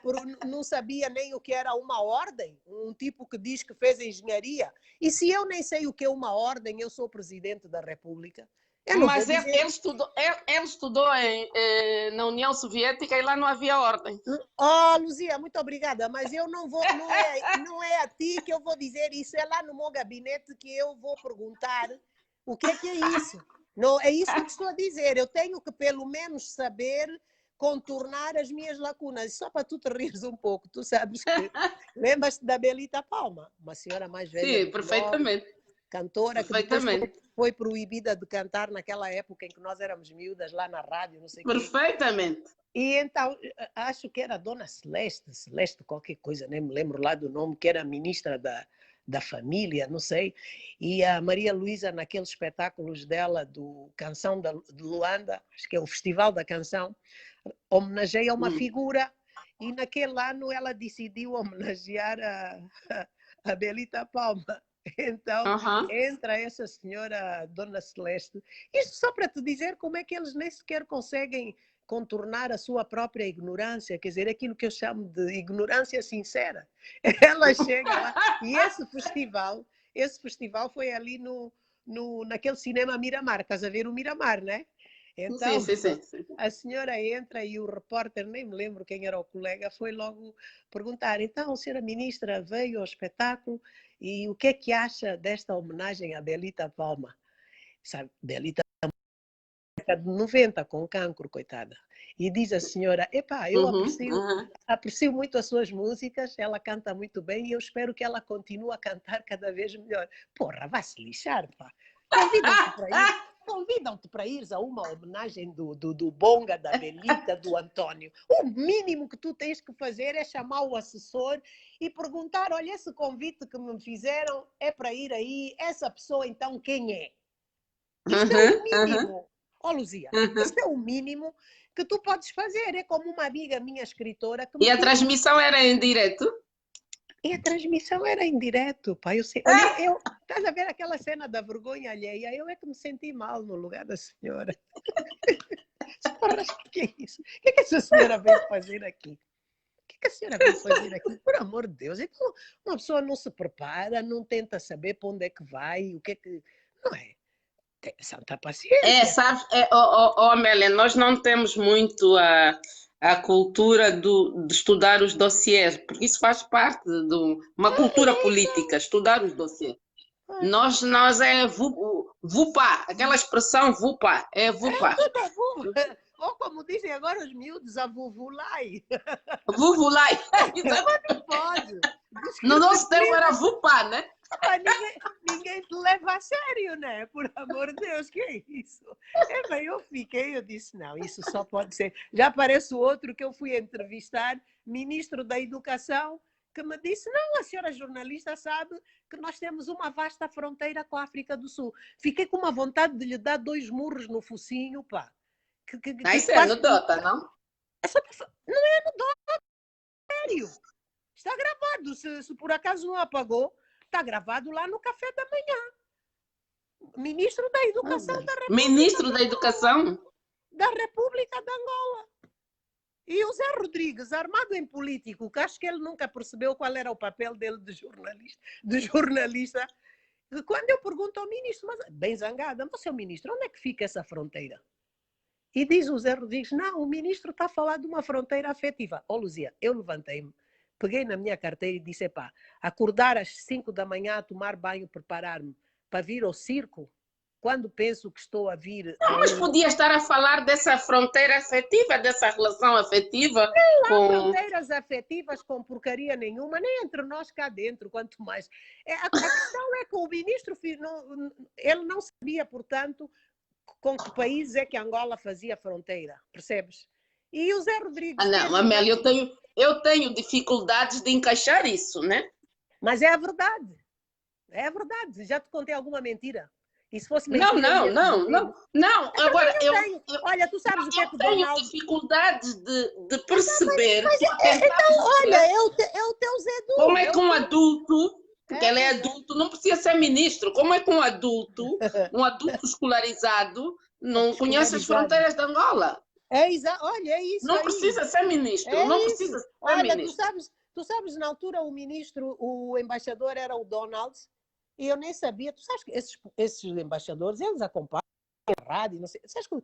não sabia nem o que era uma ordem, um tipo que diz que fez engenharia, e se eu nem sei o que é uma ordem, eu sou presidente da República, eu não vou Mas ele, dizer. ele estudou na União Soviética e lá não havia ordem. Oh, Luzia, muito obrigada, mas eu não vou, não é a ti que eu vou dizer isso, é lá no meu gabinete que eu vou perguntar o que é isso. Não, é isso que estou a dizer, eu tenho que pelo menos saber contornar as minhas lacunas. Só para tu te rires um pouco, tu sabes que lembras-te da Belita Palma, uma senhora mais velha. Sim, perfeitamente. Cantora que depois foi proibida de cantar naquela época em que nós éramos miúdas lá na rádio, não sei o quê. Perfeitamente. E então, acho que era a Dona Celeste qualquer coisa, nem me lembro lá do nome, que era ministra da família, não sei. E a Maria Luísa, naqueles espetáculos dela, do Canção de Luanda, acho que é o Festival da Canção, homenageia uma figura. E naquele ano ela decidiu homenagear a Belita Palma. Então, entra essa senhora Dona Celeste. Isto só para te dizer como é que eles nem sequer conseguem contornar a sua própria ignorância, quer dizer, aquilo que eu chamo de ignorância sincera. Ela chega lá, e esse festival foi ali naquele cinema Miramar, estás a ver o Miramar, né? Então, sim. a senhora entra e o repórter, nem me lembro quem era o colega, foi logo perguntar, então, a senhora ministra veio ao espetáculo e o que é que acha desta homenagem à Belita Palma? Sabe, Belita de 90 com cancro, coitada. E diz a senhora, epá, eu aprecio muito as suas músicas, ela canta muito bem e eu espero que ela continue a cantar cada vez melhor. Porra, vai-se lixar, pá. Convidam-te para ir a uma homenagem do Bonga, da Belita, do António. O mínimo que tu tens que fazer é chamar o assessor e perguntar, olha, esse convite que me fizeram é para ir aí, essa pessoa então quem é? Isto é o mínimo. Ó, Luzia, isto é o mínimo que tu podes fazer. É como uma amiga minha escritora que me a transmissão era em direto? E a transmissão era em direto, pá. Olha, estás a ver aquela cena da vergonha alheia? Eu é que me senti mal no lugar da senhora. Porra, o que é isso? O que é que essa senhora veio fazer aqui? O que é que a senhora veio fazer aqui? Por amor de Deus. Então, uma pessoa não se prepara, não tenta saber para onde é que vai, o que é que... Não é? Tem santa paciência. Sabes, Amélia, nós não temos muito a cultura de estudar os dossiês, porque isso faz parte de uma cultura política, estudar os dossiês. Nós é VUPA, aquela expressão VUPA, é VUPA. Ou como dizem agora os miúdos, a vuvulai. Vuvulai. Não pode. No nosso tempo era VUPA, né? Ninguém te leva a sério, né? Por amor de Deus, que é isso? Eu disse, não, isso só pode ser. Já parece o outro que eu fui entrevistar, ministro da Educação, que me disse, não, a senhora jornalista sabe que nós temos uma vasta fronteira com a África do Sul. Fiquei com uma vontade de lhe dar 2 murros no focinho, pá. Isso é anedota, não? Não é anedota, é sério. Está gravado, se por acaso não apagou, está gravado lá no café da manhã. Ministro da Educação da República. Ministro da Educação? Da República de Angola. E o Zé Rodrigues, armado em político, que acho que ele nunca percebeu qual era o papel dele de jornalista. Quando eu pergunto ao ministro, mas bem zangada, mas seu ministro, onde é que fica essa fronteira? E diz o Zé Rodrigues, não, o ministro está a falar de uma fronteira afetiva. Ó, Luzia, eu levantei-me, peguei na minha carteira e disse, pá, acordar às 5 da manhã, tomar banho, preparar-me para vir ao circo, quando penso que estou a vir... Mas podia estar a falar dessa fronteira afetiva, dessa relação afetiva. Não há fronteiras afetivas com porcaria nenhuma, nem entre nós cá dentro, quanto mais. A questão é que o ministro, ele não sabia, portanto, com que país é que Angola fazia fronteira, percebes? E o Zé Rodrigues... não, Amélia, eu tenho dificuldades de encaixar isso, né? Mas é a verdade. É a verdade. Já te contei alguma mentira? E se fosse Não, mentira, não, eu ia não, dizer. não, não. Agora, Olha, tu sabes o que é que o tenho Donald... dificuldades de perceber, Mas, de tentar então, perceber olha, é o teu como Zedu. é que um adulto, porque ele é Pois é. adulto, não precisa ser ministro, como é que um adulto escolarizado, não conhece as Escolarizado. fronteiras de Angola? Olha, é isso Não aí. precisa ser ministro, não É precisa isso. ser Olha, ministro. tu sabes, na altura o ministro, o embaixador era o Donald, e eu nem sabia. Tu sabes que esses embaixadores, eles acompanham a rádio, não sei. Sabes que,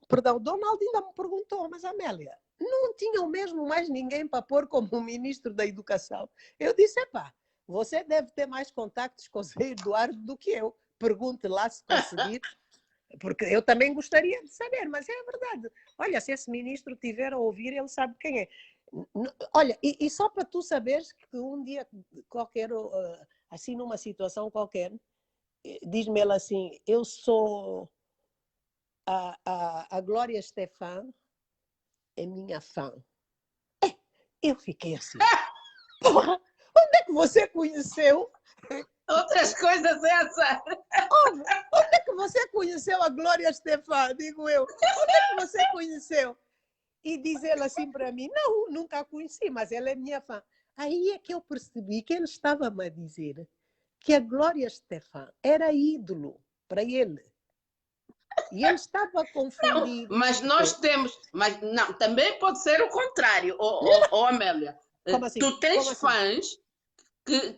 perdão, o Donald ainda me perguntou, mas Amélia, não tinham mesmo mais ninguém para pôr como ministro da Educação? Eu disse, epá, você deve ter mais contactos com o Zé Eduardo do que eu. Pergunte lá se conseguir. Porque eu também gostaria de saber, mas é a verdade. Olha, se esse ministro tiver a ouvir, ele sabe quem é. Olha, e só para tu saberes que um dia qualquer, assim numa situação qualquer, diz-me ele assim, eu sou a Glória Estefan, é minha fã. Eu fiquei assim, porra, onde é que você conheceu? Outras coisas essa. Onde é que você conheceu a Glória Estefan? Digo eu. Onde é que você conheceu? E diz ele assim para mim, não, nunca a conheci, mas ela é minha fã. Aí é que eu percebi que ele estava-me a dizer que a Glória Estefan era ídolo para ele. E ele estava a Não, confundir. mas nós temos, mas não, também pode ser o contrário, Amélia. Como assim? Tu tens Como assim? fãs que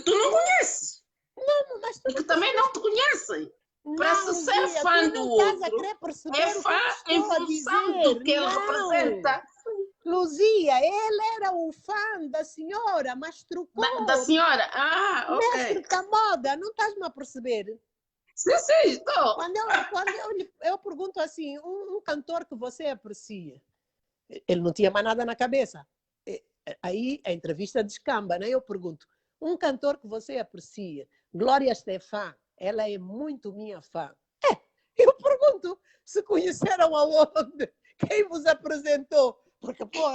tu não conheces Não, mas tu e que não também não percebeste. te conhecem. Para Não, se ser Luzia, tu fã do não estás a outro, querer é perceber o que fã eu te em estou a função dizer. do que ele Não. representa. Luzia, ele era o fã da senhora, mas Da trocou. senhora. Mestre Ok. da moda, não estás-me a perceber? Sim, sim, estou. Quando eu pergunto assim, um cantor que você aprecia, ele não tinha mais nada na cabeça. Aí a entrevista descamba, né? Eu pergunto, um cantor que você aprecia, Glória Estefan, ela é muito minha fã. Eu pergunto se conheceram aonde, quem vos apresentou, porque, pô,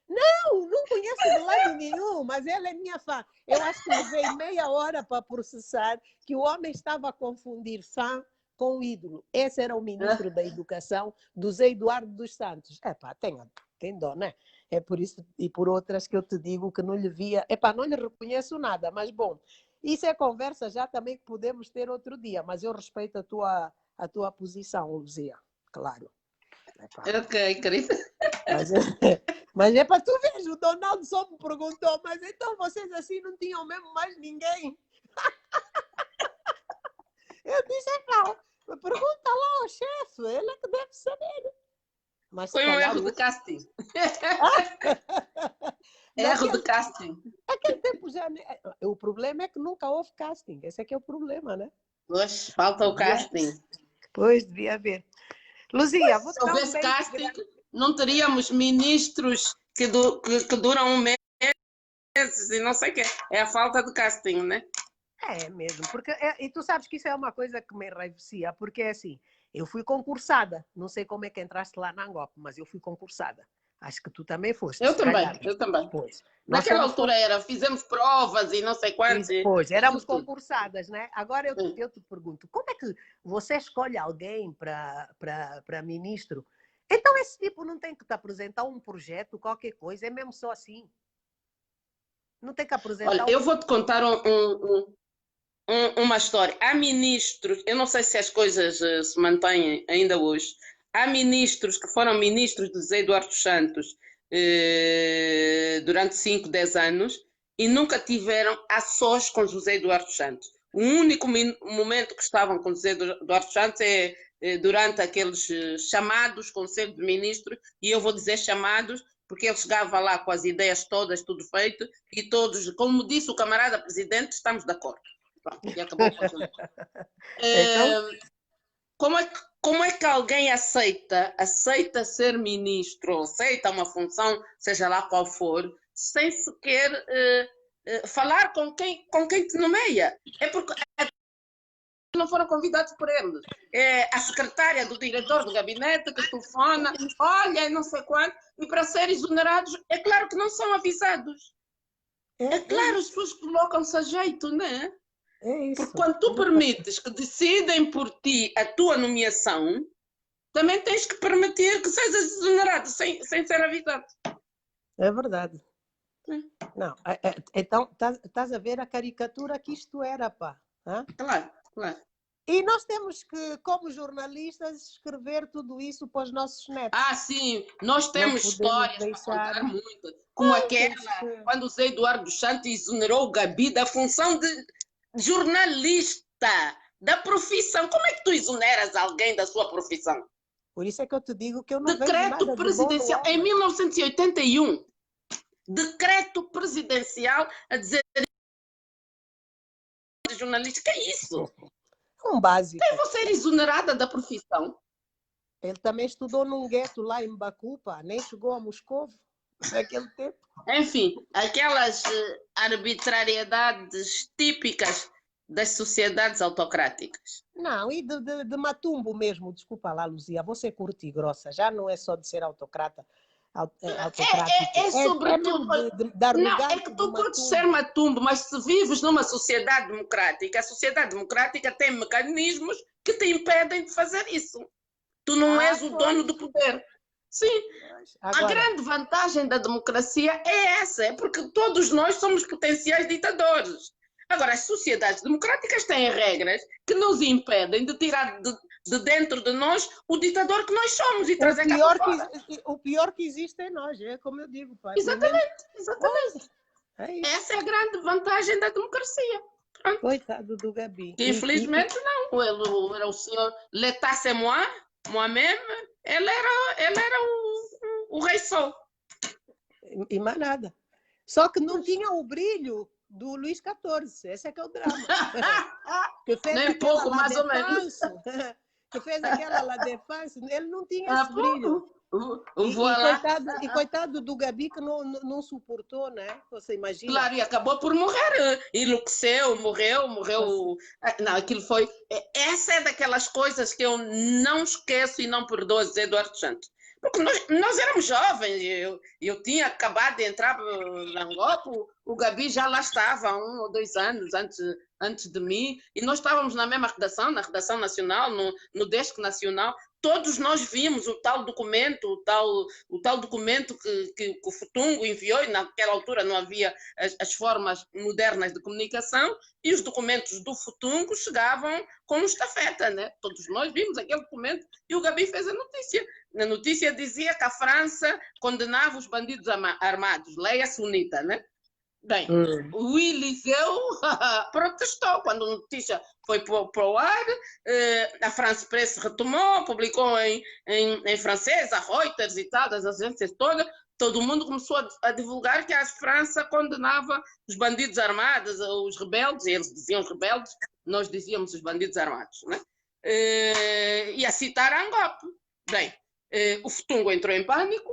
não conheço de lado nenhum, mas ela é minha fã. Eu acho que levei meia hora para processar que o homem estava a confundir fã com ídolo. Esse era o ministro da Educação, do Zé Eduardo dos Santos. Epá, tem dó, né? É por isso e por outras que eu te digo que não lhe via. Epá, não lhe reconheço nada, mas bom, isso é conversa já também que podemos ter outro dia, mas eu respeito a tua posição, Luzia, claro. Epá. Ok, querida. Mas, mas é para tu ver, o Donaldo só me perguntou, mas então vocês assim não tinham mesmo mais ninguém? Eu disse, pergunta lá ao chefe, ele é que deve saber. Mas se Foi um calhar erro de casting. Erro de naquele, casting. naquele tempo já... O problema é que nunca houve casting, esse é que é o problema, né? Pois, falta o casting. Pois, devia haver. Luzia, vou Se te dar um houvesse beijo casting, grande. não teríamos ministros que duram um mês e não sei o quê. É a falta de casting, né? É mesmo, porque e tu sabes que isso é uma coisa que me enraivecia, porque é assim, eu fui concursada, não sei como é que entraste lá na Angope, mas eu fui concursada. Acho que tu também foste, Eu se calhar. também, eu também. Pois, nós Naquela fomos altura fizemos provas e não sei quantos, pois, éramos fizemos tudo. concursadas, né? Agora eu te pergunto, como é que você escolhe alguém para ministro? Então esse tipo não tem que te apresentar um projeto, qualquer coisa, é mesmo só assim. Não tem que Olha, apresentar eu vou te contar uma história. Há ministros, eu não sei se as coisas se mantêm ainda hoje, há ministros que foram ministros de José Eduardo Santos durante 5, 10 anos e nunca tiveram a sós com José Eduardo Santos. O único momento que estavam com José Eduardo Santos é durante aqueles chamados Conselho de Ministros, e eu vou dizer chamados porque ele chegava lá com as ideias todas, tudo feito, e todos, como disse o camarada presidente, estamos de acordo. Pronto, e acabou o conjunto. Então, Como é que alguém aceita ser ministro, aceita uma função, seja lá qual for, sem sequer falar com quem te nomeia? É porque não foram convidados por eles. É a secretária do diretor do gabinete que telefona, olha, não sei quanto, e para serem exonerados, é claro que não são avisados. É claro, as pessoas colocam-se a jeito, não é? É Porque isso. quando tu permites que decidem por ti a tua nomeação, também tens que permitir que sejas exonerado sem ser avisado. É verdade. Não, então estás a ver a caricatura que isto era, pá. Hã? Claro, claro. E nós temos que, como jornalistas, escrever tudo isso para os nossos netos. Ah, sim, nós Não temos podemos histórias deixar. para contar muitas. Como aquela, quando o Zé Eduardo Santos exonerou o Gabi da função de jornalista, da profissão. Como é que tu exoneras alguém da sua profissão? Por isso é que eu te digo que eu não vejo Decreto nada de bom no presidencial em homem. 1981. Decreto presidencial a dizer de jornalista. Que é isso? Um básico. Tem você exonerada da profissão? Ele também estudou num gueto lá em Baku, pá. Nem chegou a Moscovo naquele tempo. Enfim, aquelas arbitrariedades típicas das sociedades autocráticas. Não, e de Matumbo mesmo, desculpa lá, Luzia, você curte e grossa, já não é só de ser autocrata, autocrático. É sobretudo. De dar não, lugar é que tu curtes ser matumbo, mas se vives numa sociedade democrática, a sociedade democrática tem mecanismos que te impedem de fazer isso. Tu não és o dono do poder. Sim. Agora, a grande vantagem da democracia é essa, é porque todos nós somos potenciais ditadores. Agora, as sociedades democráticas têm regras que nos impedem de tirar de dentro de nós o ditador que nós somos e trazer cá para fora. O pior que existe é nós, é como eu digo. Pai. Exatamente, exatamente. Essa é a grande vantagem da democracia. Pronto. Coitado do Gabi. Que, infelizmente não, ele era o senhor L'État c'est moi-même, ele era o rei sol. E mais nada. Só que não tinha o brilho do Luís XIV, esse é que é o drama. Que fez nem pouco, mais ou menos. Que fez aquela La Défense, ele não tinha esse brilho. E coitado do Gabi que não suportou, né? Você imagina? Claro, e acabou por morrer. Enlouqueceu, morreu. Não, aquilo foi... Essa é daquelas coisas que eu não esqueço e não perdoo a Zé Eduardo Santos. Porque nós éramos jovens, eu tinha acabado de entrar na Angola, o Gabi já lá estava há 1 ou 2 anos antes de mim, e nós estávamos na mesma redação, na redação nacional, no Desk Nacional. Todos nós vimos o tal documento, o tal documento que o Futungo enviou, e naquela altura não havia as formas modernas de comunicação, e os documentos do Futungo chegavam com estafeta, né? Todos nós vimos aquele documento e o Gabi fez a notícia. Na notícia dizia que a França condenava os bandidos armados, leia sunita, né? Bem, o Eliseu protestou quando a notícia foi para o ar, a France Press retomou, publicou em francês, a Reuters e tal, das agências todas, todo mundo começou a divulgar que a França condenava os bandidos armados, os rebeldes, eles diziam os rebeldes, nós dizíamos os bandidos armados, né? E a citar a Angope. Bem, o Futungo entrou em pânico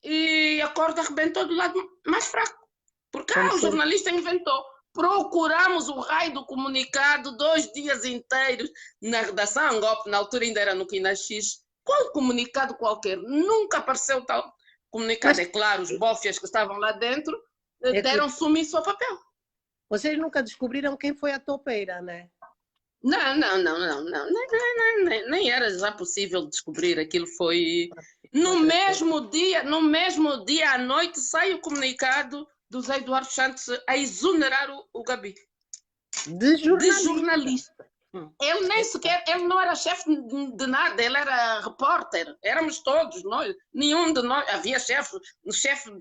e a corda arrebentou do lado mais fraco. Porque o jornalista inventou. Procuramos o raio do comunicado 2 dias inteiros na redação. Angope, na altura ainda era no Quinax. Qual comunicado qualquer? Nunca apareceu tal comunicado. É claro, os bofias que estavam lá dentro deram sumiço ao papel. Vocês nunca descobriram quem foi a topeira, né? Não. Nem era já possível descobrir. Aquilo foi... No mesmo dia à noite sai o comunicado do Zé Eduardo Santos a exonerar o Gabi. De jornalista. Ele nem sequer, ele não era chefe de nada, ele era repórter. Éramos todos nós, nenhum de nós. Havia chefe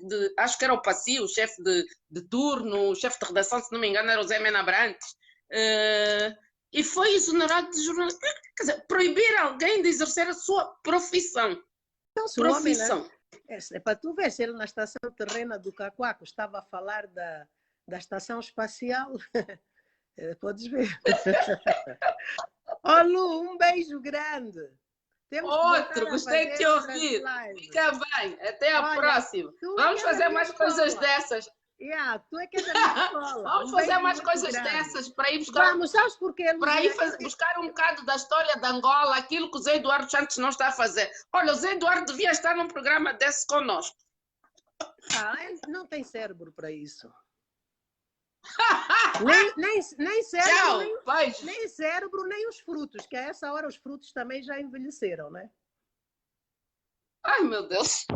de, acho que era o Passi, o chefe de turno, o chefe de redação, se não me engano, era o Zé Mena Brantes. E foi exonerado de jornalista. Quer dizer, proibir alguém de exercer a sua profissão. Então, profissão. Homem, né? É para tu ver, se ele na estação terrena do Cacoaco estava a falar da estação espacial, podes ver. Ó Lu, um beijo grande. Outro, gostei de te ouvir. Fica bem, até a próxima. Vamos fazer mais coisas dessas. Tu é que és da minha escola. Vamos fazer mais coisas dessas para ir buscar. Vamos, sabes porquê? Para ir buscar um bocado da história de Angola, aquilo que o Zé Eduardo Santos não está a fazer. Olha, o Zé Eduardo devia estar num programa desse conosco. Ele não tem cérebro para isso. Nem cérebro, Tchau, nem, beijo. nem cérebro, nem os frutos, que a essa hora os frutos também já envelheceram, né? Ai, meu Deus.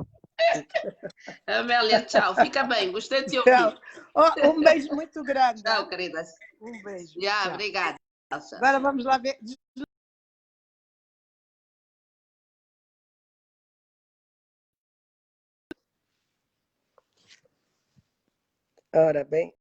Amélia, tchau. Fica bem, gostei de te Tchau. ouvir. Oh, um beijo muito grande. Tchau, queridas. Um beijo. Já, Tchau. obrigada. Tchau, Agora tchau. vamos lá ver. Ora bem.